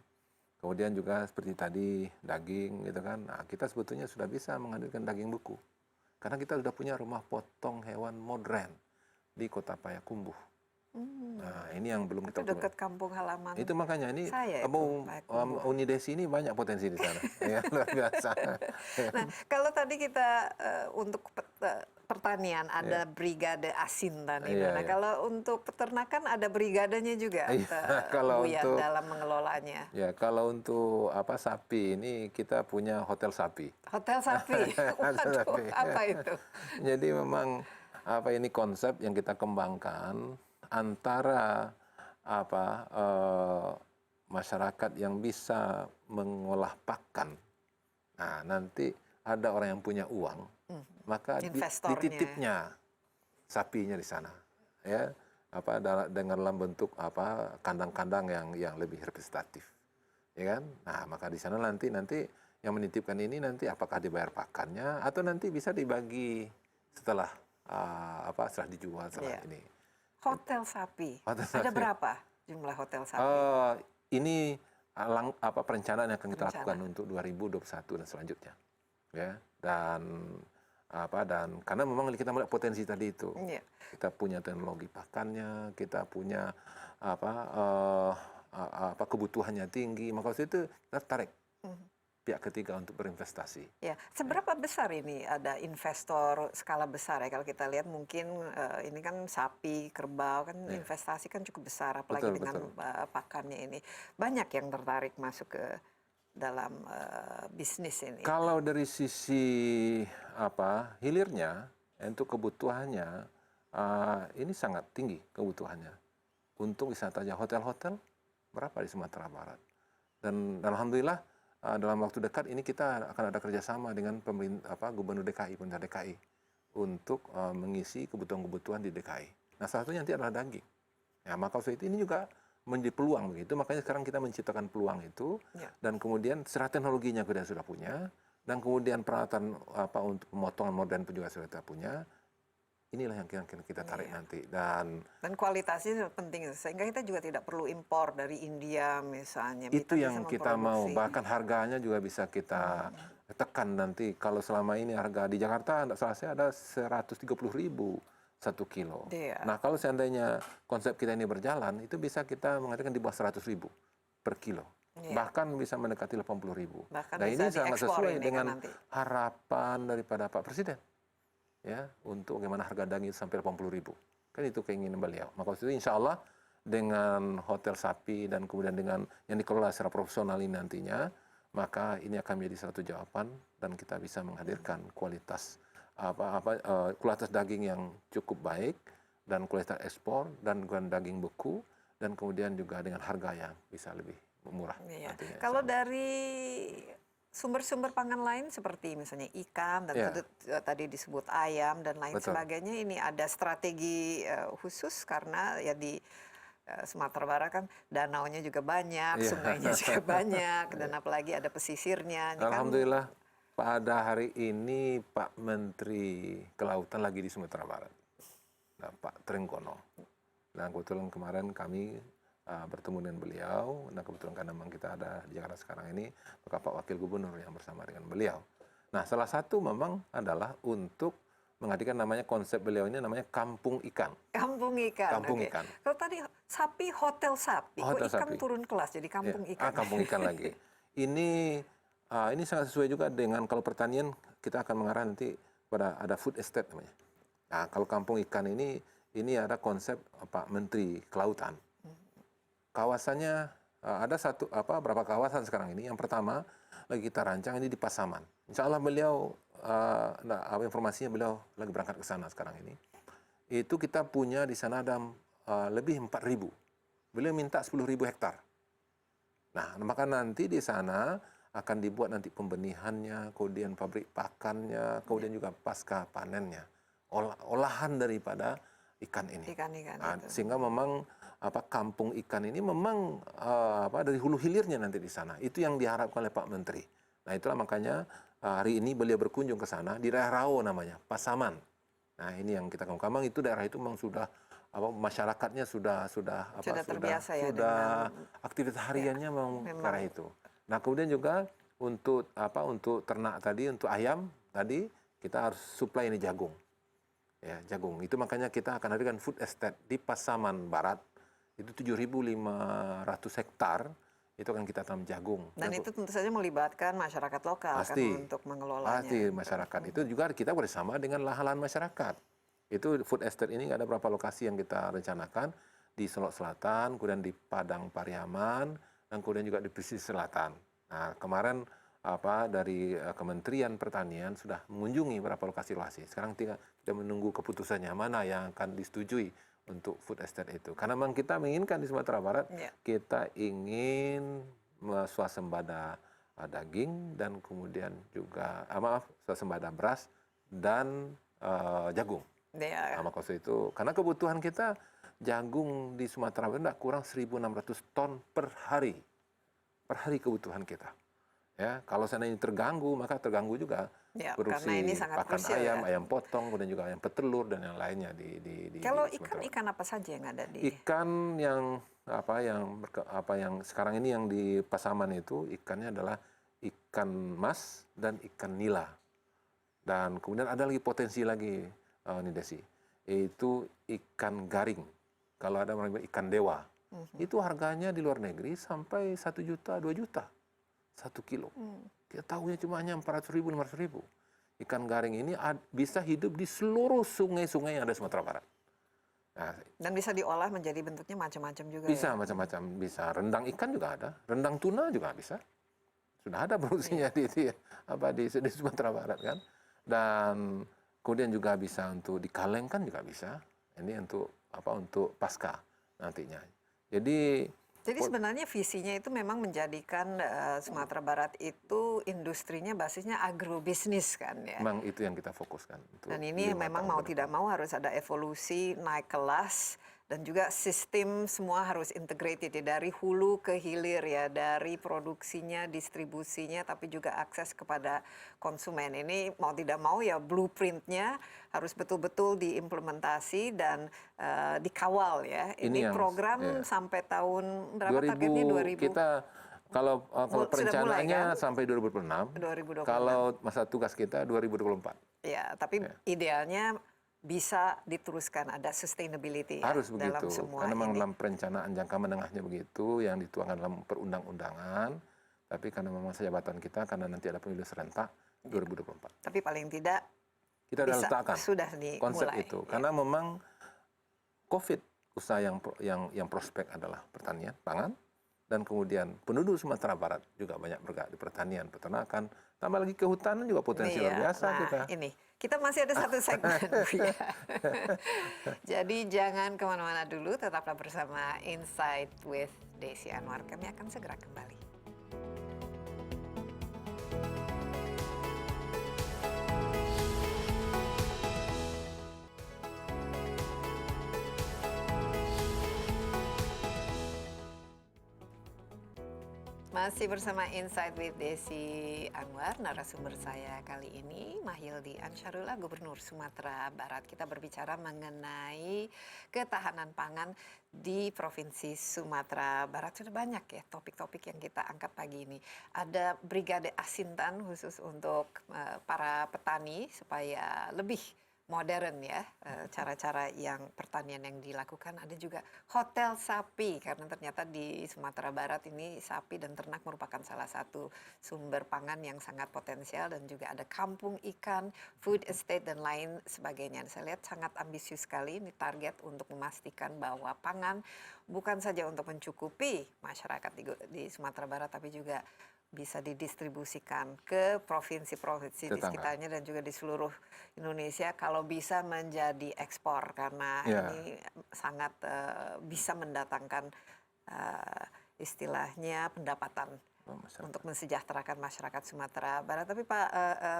Kemudian juga seperti tadi daging gitu kan, nah, kita sebetulnya sudah bisa menghadirkan daging beku. Karena kita sudah punya rumah potong hewan modern di Kota Payakumbuh. Nah, ini yang belum Itu kita dekat kampung halaman itu makanya ini saya itu, mau Payakumbuh. Unidesi ini banyak potensi di sana. Ya, luar biasa. Nah, kalau tadi kita untuk pertanian ada brigade asin tadi. Iya, Nah, iya. kalau untuk peternakan ada brigadenya juga, Iya, kalau Buya, untuk dalam mengelolanya. ya kalau untuk apa sapi ini kita punya hotel sapi. Hotel sapi, Hotel waduh, sapi. apa itu? Jadi memang apa ini konsep yang kita kembangkan antara apa masyarakat yang bisa mengolah pakan. Nah, nanti ada orang yang punya uang, maka Investornya. dititipnya sapinya di sana, ya apa dengan dalam bentuk apa kandang-kandang yang lebih representatif, ya kan? Nah, maka di sana nanti yang menitipkan ini nanti apakah dibayar pakannya atau nanti bisa dibagi setelah setelah dijual setelah ini. Hotel sapi. Hotel Ada sapi. berapa jumlah hotel sapi? Ini perencanaan yang akan kita Rencana. lakukan untuk 2021 dan selanjutnya, ya. Dan karena memang kita melihat potensi tadi itu, Iya. kita punya teknologi pakannya, kita punya kebutuhannya tinggi, maka itu kita tarik pihak ketiga untuk berinvestasi. Ya, seberapa besar ini ada investor skala besar ya kalau kita lihat mungkin ini kan sapi, kerbau kan investasi kan cukup besar apalagi Betul, dengan pakannya ini. Banyak yang tertarik masuk ke dalam bisnis ini. Kalau dari sisi hilirnya untuk kebutuhannya ini sangat tinggi kebutuhannya. Untuk wisata aja hotel-hotel berapa di Sumatera Barat. Dan alhamdulillah dalam waktu dekat ini kita akan ada kerjasama dengan Gubernur DKI, pemerintah DKI untuk mengisi kebutuhan-kebutuhan di DKI. Nah, salah satunya nanti adalah daging. Ya, maka ini juga menjadi peluang begitu. Makanya sekarang kita menciptakan peluang itu dan kemudian secara teknologinya kita sudah punya dan kemudian peralatan untuk pemotongan modern pun juga sudah kita punya. Inilah yang kita tarik nanti dan kualitasnya penting sehingga kita juga tidak perlu impor dari India misalnya. Itu yang kita mau, bahkan harganya juga bisa kita tekan nanti. Kalau selama ini harga di Jakarta tidak salah saya ada 130.000 1 kilo. Nah, kalau seandainya konsep kita ini berjalan, itu bisa kita mengatakan di bawah 100.000 per kilo. Bahkan bisa mendekati 80.000. Nah, ini sangat sesuai dengan harapan daripada Pak Presiden. Ya, untuk bagaimana harga daging sampai 80.000. Kan itu keinginan beliau. Maka itu insya Allah dengan hotel sapi dan kemudian dengan yang dikelola secara profesional ini nantinya, maka ini akan menjadi satu jawaban dan kita bisa menghadirkan kualitas kualitas daging yang cukup baik dan kualitas ekspor dan daging beku dan kemudian juga dengan harga yang bisa lebih murah. Nantinya, kalau dari sumber-sumber pangan lain seperti misalnya ikan dan tadi disebut ayam dan lain sebagainya, ini ada strategi khusus karena ya di Sumatera Barat kan danaunya juga banyak, sungainya juga banyak dan apalagi ada pesisirnya. Alhamdulillah pada hari ini Pak Menteri Kelautan lagi di Sumatera Barat, Pak Trenggono. Dan kebetulan kemarin kami bertemu dengan beliau, nah kebetulan karena memang kita ada di Jakarta sekarang ini, maka Pak Wakil Gubernur yang bersama dengan beliau. Nah, salah satu memang adalah untuk menghadirkan namanya konsep beliau ini namanya kampung ikan. Kampung ikan. Kampung ikan. Kalau tadi sapi hotel sapi, hotel ikan sapi. turun kelas jadi kampung ikan. Kampung ikan lagi. Ini sangat sesuai juga dengan kalau pertanian kita akan mengarah nanti pada ada food estate namanya. Nah, kalau kampung ikan ini ada konsep Pak Menteri Kelautan. Kawasannya ada berapa kawasan sekarang ini. Yang pertama lagi kita rancang ini di Pasaman. Insya Allah beliau informasinya beliau lagi berangkat ke sana sekarang ini. Itu kita punya di sana ada lebih 4.000. Beliau minta 10.000 hektar. Nah, maka nanti di sana akan dibuat nanti pembenihannya, kemudian pabrik pakannya, kemudian juga pasca panennya, olahan daripada ikan ini. Sehingga memang kampung ikan ini memang dari hulu hilirnya nanti di sana. Itu yang diharapkan oleh Pak Menteri. Nah, itulah makanya hari ini beliau berkunjung ke sana di daerah Rawo namanya, Pasaman. Nah, ini yang kita kembang itu daerah itu memang sudah masyarakatnya sudah terbiasa ya sudah dengan aktivitas hariannya memang ke memang. arah itu. Nah, kemudian juga untuk untuk ternak tadi, untuk ayam tadi kita harus supply ini jagung. Ya, jagung. Itu makanya kita akan hadirkan food estate di Pasaman Barat. Itu 7.500 hektar itu akan kita tanam jagung. Dan itu tentu saja melibatkan masyarakat lokal kan Pasti. untuk mengelolanya. Pasti masyarakat. Itu juga kita bersama dengan lahan masyarakat. Itu food estate ini ada beberapa lokasi yang kita rencanakan di Solok Selatan, kemudian di Padang Pariaman, dan kemudian juga di Pesisir Selatan. Nah, kemarin dari Kementerian Pertanian sudah mengunjungi beberapa lokasi-lokasi. Sekarang kita menunggu keputusannya mana yang akan disetujui untuk food estate itu. Karena memang kita menginginkan di Sumatera Barat, kita ingin swasembada daging dan kemudian juga swasembada beras dan jagung. Nah, maksud itu karena kebutuhan kita jagung di Sumatera Barat tidak kurang 1.600 ton per hari kebutuhan kita. Ya, kalau seandainya terganggu, maka terganggu juga produksi pakan ayam, ayam potong, kemudian juga ayam petelur dan yang lainnya di Kalau di ikan apa saja yang ada di ikan yang sekarang ini yang di Pasaman itu ikannya adalah ikan mas dan ikan nila. Dan kemudian ada lagi potensi lagi nih Desi, itu ikan garing. Kalau ada orang bilang ikan dewa, itu harganya di luar negeri sampai 1 juta, 2 juta. 1 kilo. Kita tahunya cuma hanya 400.000, 500.000. Ikan garing ini bisa hidup di seluruh sungai-sungai yang ada di Sumatera Barat. Nah, dan bisa diolah menjadi bentuknya macam-macam juga. Bisa macam-macam, bisa rendang ikan juga ada, rendang tuna juga bisa. Sudah ada produksinya di Sumatera Barat kan. Dan kemudian juga bisa untuk dikalengkan juga bisa. Ini untuk pasca nantinya. Jadi sebenarnya visinya itu memang menjadikan Sumatera Barat itu industrinya basisnya agrobisnis kan ya. Memang itu yang kita fokuskan. Dan ini memang mau tidak mau harus ada evolusi, naik kelas, dan juga sistem semua harus integrated ya, dari hulu ke hilir ya, dari produksinya, distribusinya, tapi juga akses kepada konsumen. Ini mau tidak mau ya blueprintnya harus betul-betul diimplementasi dan dikawal ya. Ini program sampai tahun berapa targetnya? 2000. Kita kalau perencanaannya kan? sampai 2026. Kalau masa tugas kita 2024. Ya, tapi idealnya bisa diteruskan, ada sustainability harus ya, begitu dalam semua karena memang ini. dalam perencanaan jangka menengahnya begitu yang dituangkan dalam perundang-undangan, tapi karena memang jabatan kita karena nanti ada pemilu serentak 2024. Tapi paling tidak kita sudah letakkan sudah dimulai konsep itu karena memang COVID usaha yang prospek adalah pertanian pangan, dan kemudian penduduk Sumatera Barat juga banyak bergerak di pertanian, peternakan, tambah lagi kehutanan juga potensi luar biasa kita. Kita masih ada satu segmen. Ya. Jadi jangan kemana-mana dulu, tetaplah bersama Insight with Desi Anwar. Kami akan segera kembali. Masih bersama Insight with Desi Anwar, narasumber saya kali ini Mahyildi Ansarullah, Gubernur Sumatera Barat. Kita berbicara mengenai ketahanan pangan di Provinsi Sumatera Barat. Sudah banyak ya topik-topik yang kita angkat pagi ini. Ada Brigade Asintan khusus untuk para petani supaya lebih modern ya cara-cara yang pertanian yang dilakukan. Ada juga hotel sapi karena ternyata di Sumatera Barat ini sapi dan ternak merupakan salah satu sumber pangan yang sangat potensial, dan juga ada kampung ikan, food estate dan lain sebagainya. Saya lihat sangat ambisius sekali ini target untuk memastikan bahwa pangan bukan saja untuk mencukupi masyarakat di Sumatera Barat tapi juga bisa didistribusikan ke provinsi-provinsi di sekitarnya dan juga di seluruh Indonesia, kalau bisa menjadi ekspor karena ini sangat bisa mendatangkan istilahnya pendapatan untuk mensejahterakan masyarakat Sumatera Barat. Tapi Pak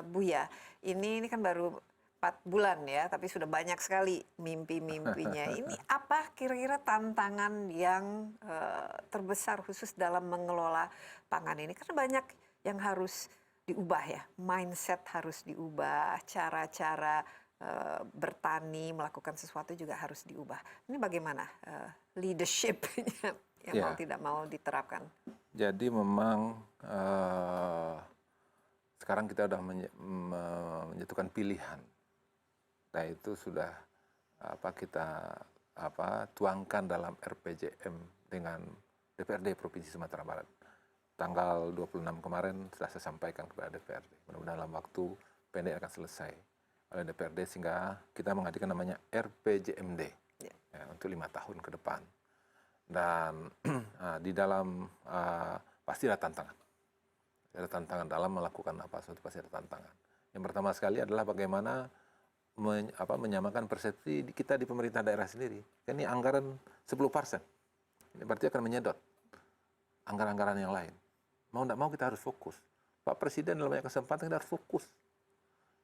Buya, ini kan baru 4 bulan ya, tapi sudah banyak sekali mimpi-mimpinya. Ini apa kira-kira tantangan yang terbesar khusus dalam mengelola pangan ini? Karena banyak yang harus diubah ya, mindset harus diubah, cara-cara bertani, melakukan sesuatu juga harus diubah. Ini bagaimana leadership-nya yang mau tidak mau diterapkan? Jadi memang sekarang kita sudah menjatuhkan pilihan. Nah itu sudah kita tuangkan dalam RPJM dengan DPRD Provinsi Sumatera Barat. Tanggal 26 kemarin sudah saya sampaikan kepada DPRD. Mudah-mudahan dalam waktu pendek akan selesai oleh DPRD sehingga kita menghadirkan namanya RPJMD ya, untuk 5 tahun ke depan. Dan di dalam pasti ada tantangan. Ada tantangan dalam melakukan suatu pasti ada tantangan. Yang pertama sekali adalah bagaimana menyamakan persepsi kita di pemerintah daerah sendiri. Ini anggaran 10%. Ini berarti akan menyedot anggaran-anggaran yang lain. Mau tidak mau kita harus fokus. Pak Presiden dalam banyak kesempatan kita harus fokus.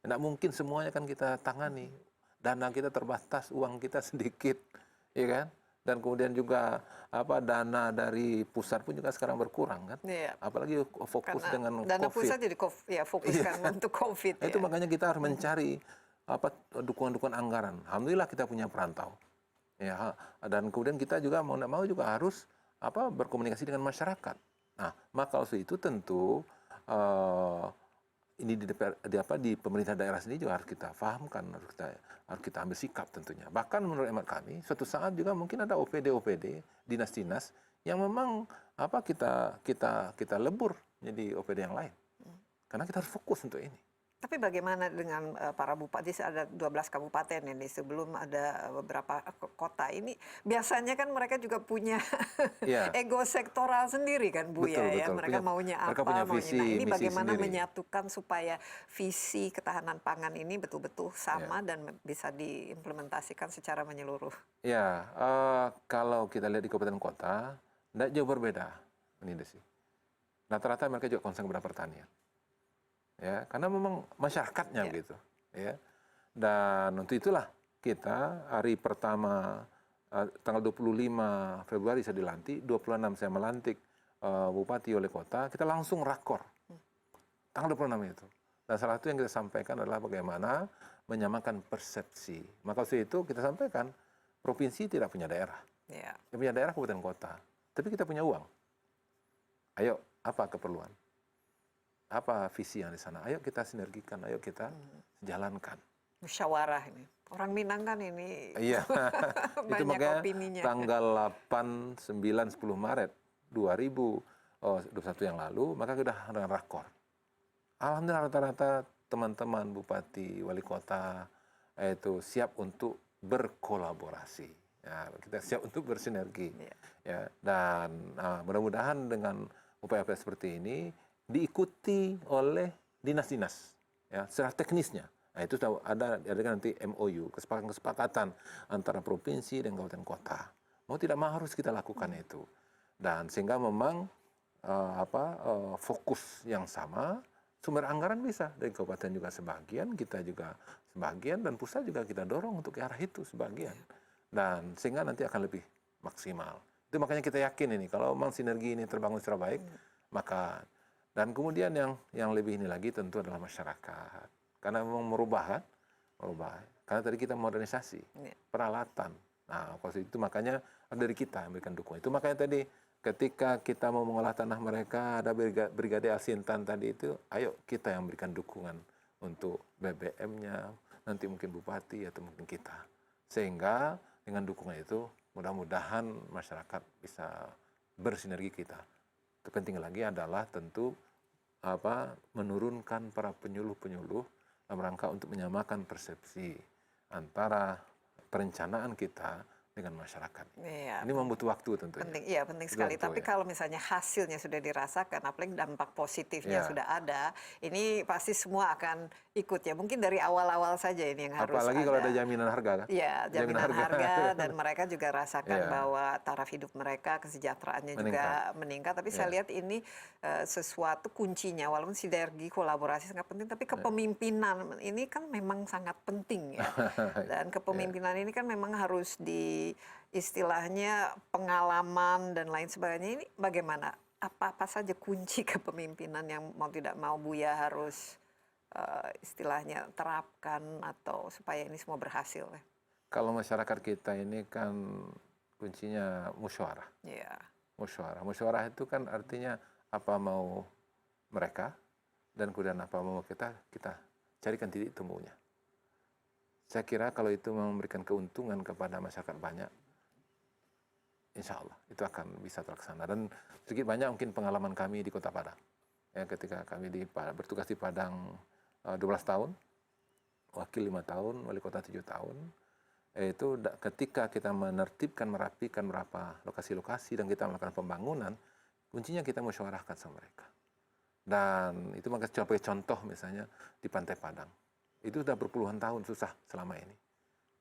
Tidak mungkin semuanya kan kita tangani. Dana kita terbatas, uang kita sedikit, ya kan? Dan kemudian juga dana dari pusat pun juga sekarang berkurang kan? Iya. Apalagi fokus karena dengan dana COVID. pusat jadi fokuskan untuk COVID. Itu makanya kita harus mencari dukungan-dukungan anggaran. Alhamdulillah kita punya perantau. Ya, dan kemudian kita juga mau tidak mau juga harus berkomunikasi dengan masyarakat. Nah, maka itu tentu ini di pemerintah daerah sendiri juga harus kita fahamkan, harus kita ambil sikap tentunya. Bahkan menurut hemat kami, suatu saat juga mungkin ada OPD, dinas-dinas yang memang kita lebur jadi OPD yang lain. Karena kita harus fokus untuk ini. Tapi bagaimana dengan para bupati? Ada 12 kabupaten ini, sebelum ada beberapa kota. Ini biasanya kan mereka juga punya ego sektoral sendiri kan, Bu, betul, ya. Mereka maunya apa, visi, nah, ini bagaimana sendiri. menyatukan supaya visi ketahanan pangan ini betul-betul sama dan bisa diimplementasikan secara menyeluruh. Ya, kalau kita lihat di kabupaten kota, tidak jauh berbeda. Ini Desi. Rata-rata mereka juga concern kepada pertanian. Ya, karena memang masyarakatnya gitu, ya. Dan untuk itulah kita hari pertama tanggal 25 Februari saya dilantik, 26 saya melantik bupati wali kota, kita langsung rakor. Tanggal 26 itu. Dan salah satu yang kita sampaikan adalah bagaimana menyamakan persepsi. Maka waktu itu kita sampaikan provinsi tidak punya daerah. Yang punya daerah kabupaten kota. Tapi kita punya uang. Ayo, apa keperluan? Apa visi yang di sana? Ayo kita sinergikan, ayo kita jalankan. Musyawarah ini. Orang Minang kan ini iya. Itu makanya opininya. Tanggal 8, 9, 10 Maret 2021 yang lalu, maka kita dengan rakor. Alhamdulillah rata-rata teman-teman bupati, wali kota itu siap untuk berkolaborasi. Ya, kita siap untuk bersinergi. Ya, dan mudah-mudahan dengan upaya-upaya seperti ini diikuti oleh dinas-dinas, ya, secara teknisnya. Nah, itu ada nanti MOU, kesepakatan antara provinsi dan kabupaten kota. Mau tidak mau harus kita lakukan itu. Dan sehingga memang fokus yang sama, sumber anggaran bisa dari kabupaten juga sebagian, kita juga sebagian, dan pusat juga kita dorong untuk ke arah itu sebagian. Dan sehingga nanti akan lebih maksimal. Itu makanya kita yakin ini, kalau memang sinergi ini terbangun secara baik, maka. Dan kemudian yang lebih ini lagi tentu adalah masyarakat. Karena memang merubah. Karena tadi kita modernisasi, peralatan. Nah, waktu itu makanya dari kita yang memberikan dukungan. Itu makanya tadi ketika kita mau mengolah tanah mereka, ada Brigade Asintan tadi itu, ayo kita yang memberikan dukungan untuk BBM-nya, nanti mungkin bupati atau mungkin kita. Sehingga dengan dukungan itu mudah-mudahan masyarakat bisa bersinergi kita. Terpenting lagi adalah tentu menurunkan para penyuluh-penyuluh dalam rangka untuk menyamakan persepsi antara perencanaan kita dengan masyarakat. Iya, ini membutuh waktu tentunya. Penting sekali. Tapi kalau misalnya hasilnya sudah dirasakan, apalagi dampak positifnya sudah ada, ini pasti semua akan ikut ya. Mungkin dari awal-awal saja ini yang harus apalagi kalau ada jaminan harga kan? Iya, jaminan harga dan mereka juga rasakan bahwa taraf hidup mereka, kesejahteraannya juga meningkat. Tapi saya lihat ini sesuatu kuncinya, walaupun sinergi, kolaborasi sangat penting, tapi kepemimpinan ini kan memang sangat penting ya. Dan kepemimpinan ini kan memang harus istilahnya pengalaman dan lain sebagainya. Ini bagaimana? Apa saja kunci kepemimpinan yang mau tidak mau Buya harus istilahnya terapkan atau supaya ini semua berhasil? Kalau masyarakat kita ini kan kuncinya musyawarah. Ya. Musyawarah. Musyawarah itu kan artinya apa mau mereka dan kemudian apa mau kita carikan titik temunya. Saya kira kalau itu memberikan keuntungan kepada masyarakat banyak, insya Allah itu akan bisa terlaksana. Dan sedikit banyak mungkin pengalaman kami di Kota Padang. Ya, ketika kami bertugas di Padang 12 tahun, wakil 5 tahun, wali kota 7 tahun, itu ketika kita menertibkan, merapikan berapa lokasi-lokasi dan kita melakukan pembangunan, kuncinya kita musyawarahkan sama mereka. Dan itu maka sebagai contoh misalnya di Pantai Padang. Itu sudah berpuluhan tahun susah selama ini.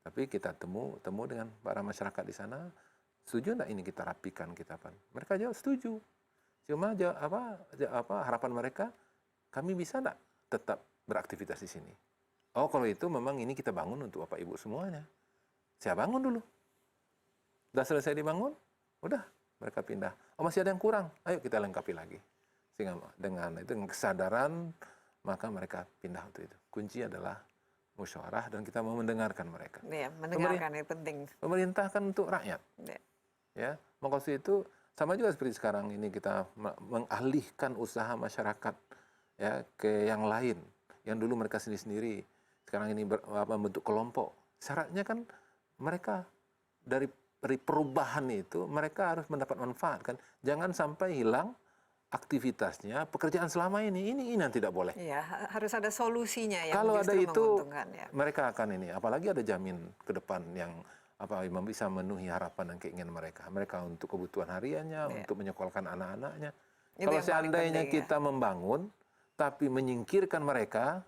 Tapi kita temu dengan para masyarakat di sana, setuju enggak ini kita rapikan kita apa? Mereka jawab setuju. Cuma harapan mereka, kami bisa enggak tetap beraktivitas di sini? Oh, kalau itu memang ini kita bangun untuk Bapak Ibu semuanya. Saya bangun dulu. Sudah selesai dibangun, udah mereka pindah. Oh, masih ada yang kurang, ayo kita lengkapi lagi. Sehingga dengan kesadaran, maka mereka pindah untuk itu. Kunci adalah musyawarah dan kita mau mendengarkan mereka. Ya, mendengarkan itu penting. Pemerintah kan untuk rakyat. Ya, maksud itu sama juga seperti sekarang ini kita mengalihkan usaha masyarakat ya ke yang lain. Yang dulu mereka sendiri-sendiri, sekarang ini bentuk kelompok. Syaratnya kan mereka dari perubahan itu mereka harus mendapat manfaat kan. Jangan sampai hilang aktivitasnya, pekerjaan selama ini yang tidak boleh. Iya, harus ada solusinya yang kalau ada itu ya. Mereka akan ini, apalagi ada jamin ke depan yang bisa memenuhi harapan dan keinginan mereka. Mereka untuk kebutuhan hariannya, untuk menyekolahkan anak-anaknya. Kalau seandainya kita membangun tapi menyingkirkan mereka,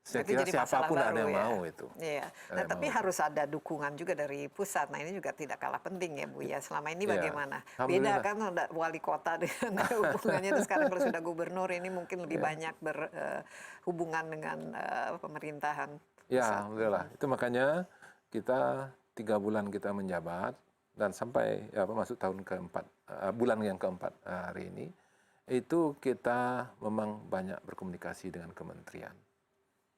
saya kira siapapun ada yang mau itu. Iya. Nah, tapi harus ada dukungan juga dari pusat. Nah, ini juga tidak kalah penting ya, Bu ya. Selama ini bagaimana? Beda kan ada wali kota dengan hubungannya itu sekarang kalau sudah gubernur ini mungkin lebih banyak berhubungan dengan pemerintahan. Ya, alhamdulillah. Itu makanya kita 3 bulan kita menjabat dan sampai masuk tahun keempat, bulan yang keempat hari ini, itu kita memang banyak berkomunikasi dengan kementerian.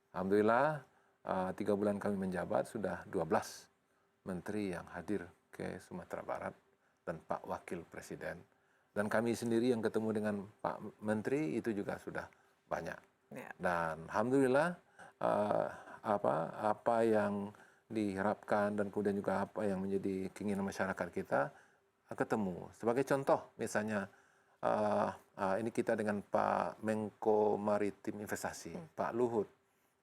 Alhamdulillah 3 bulan kami menjabat sudah 12 menteri yang hadir ke Sumatera Barat dan Pak Wakil Presiden. Dan kami sendiri yang ketemu dengan Pak Menteri itu juga sudah banyak. Dan alhamdulillah apa yang diharapkan dan kemudian juga apa yang menjadi keinginan masyarakat kita ketemu. Sebagai contoh misalnya ini kita dengan Pak Menko Maritim Investasi, Pak Luhut,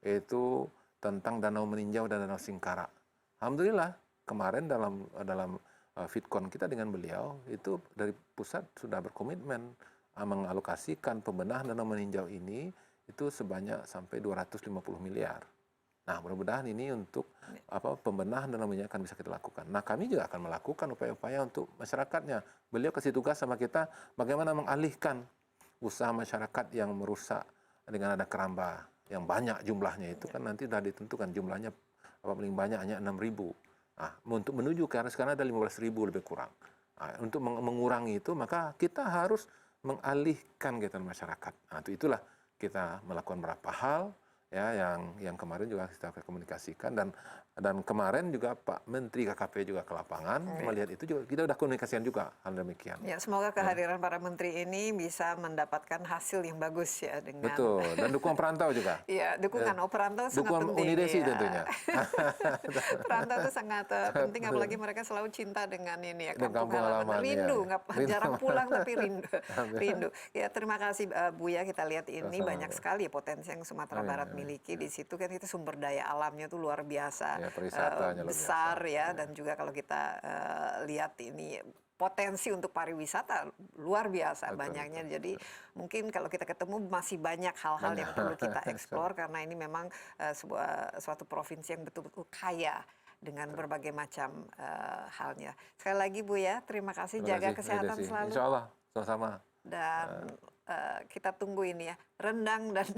itu tentang Danau Meninjau dan Danau Singkara. Alhamdulillah kemarin dalam Fitcon kita dengan beliau itu dari pusat sudah berkomitmen mengalokasikan pembenahan Danau Meninjau ini itu sebanyak sampai 250 miliar. Nah, mudah-mudahan ini untuk pembenahan Danau Meninjau akan bisa kita lakukan. Nah, kami juga akan melakukan upaya-upaya untuk masyarakatnya. Beliau kasih tugas sama kita bagaimana mengalihkan usaha masyarakat yang merusak dengan ada keramba yang banyak jumlahnya itu kan nanti sudah ditentukan jumlahnya paling banyak hanya 6.000. Nah, untuk menuju ke sekarang ada 15.000 lebih kurang. Nah, untuk mengurangi itu maka kita harus mengalihkan kegiatan masyarakat. Nah, itulah kita melakukan beberapa hal ya yang kemarin juga kita komunikasikan dan kemarin juga Pak Menteri KKP juga ke lapangan melihat itu juga kita sudah komunikasikan juga hal demikian. Ya, semoga kehadiran para menteri ini bisa mendapatkan hasil yang bagus ya dengan betul dan dukungan perantau juga. Iya, dukungan perantau sangat dukungan penting. Unidesi tentunya. Perantau itu sangat penting apalagi mereka selalu cinta dengan ini ya kampung halaman. Rindu, jarang pulang tapi rindu. Ya, terima kasih Buya, kita lihat ini banyak sekali potensi yang Sumatera Barat miliki di situ kan itu sumber daya alamnya tuh luar biasa. Besar ya dan juga kalau kita lihat ini potensi untuk pariwisata luar biasa banyaknya. Jadi mungkin kalau kita ketemu masih banyak hal-hal yang perlu kita eksplor karena ini memang suatu provinsi yang betul-betul kaya dengan berbagai macam halnya. Sekali lagi Bu ya, terima kasih, jaga kesehatan selalu. Insya Allah, sama-sama. Dan kita tunggu ini ya rendang dan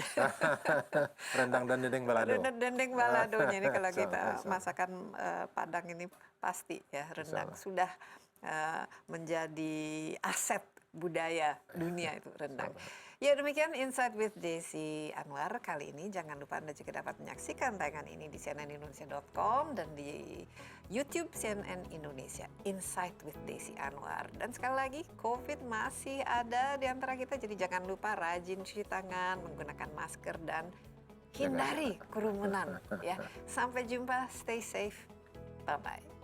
dendeng balado. Dendeng baladonya ini kalau kita masakan Padang ini pasti ya rendang sudah menjadi aset budaya dunia itu rendang. Ya demikian Insight with Desi Anwar kali ini. Jangan lupa Anda juga dapat menyaksikan tayangan ini di cnnindonesia.com dan di YouTube CNN Indonesia. Insight with Desi Anwar. Dan sekali lagi COVID masih ada di antara kita, jadi jangan lupa rajin cuci tangan, menggunakan masker dan hindari kerumunan. Ya, sampai jumpa. Stay safe. Bye bye.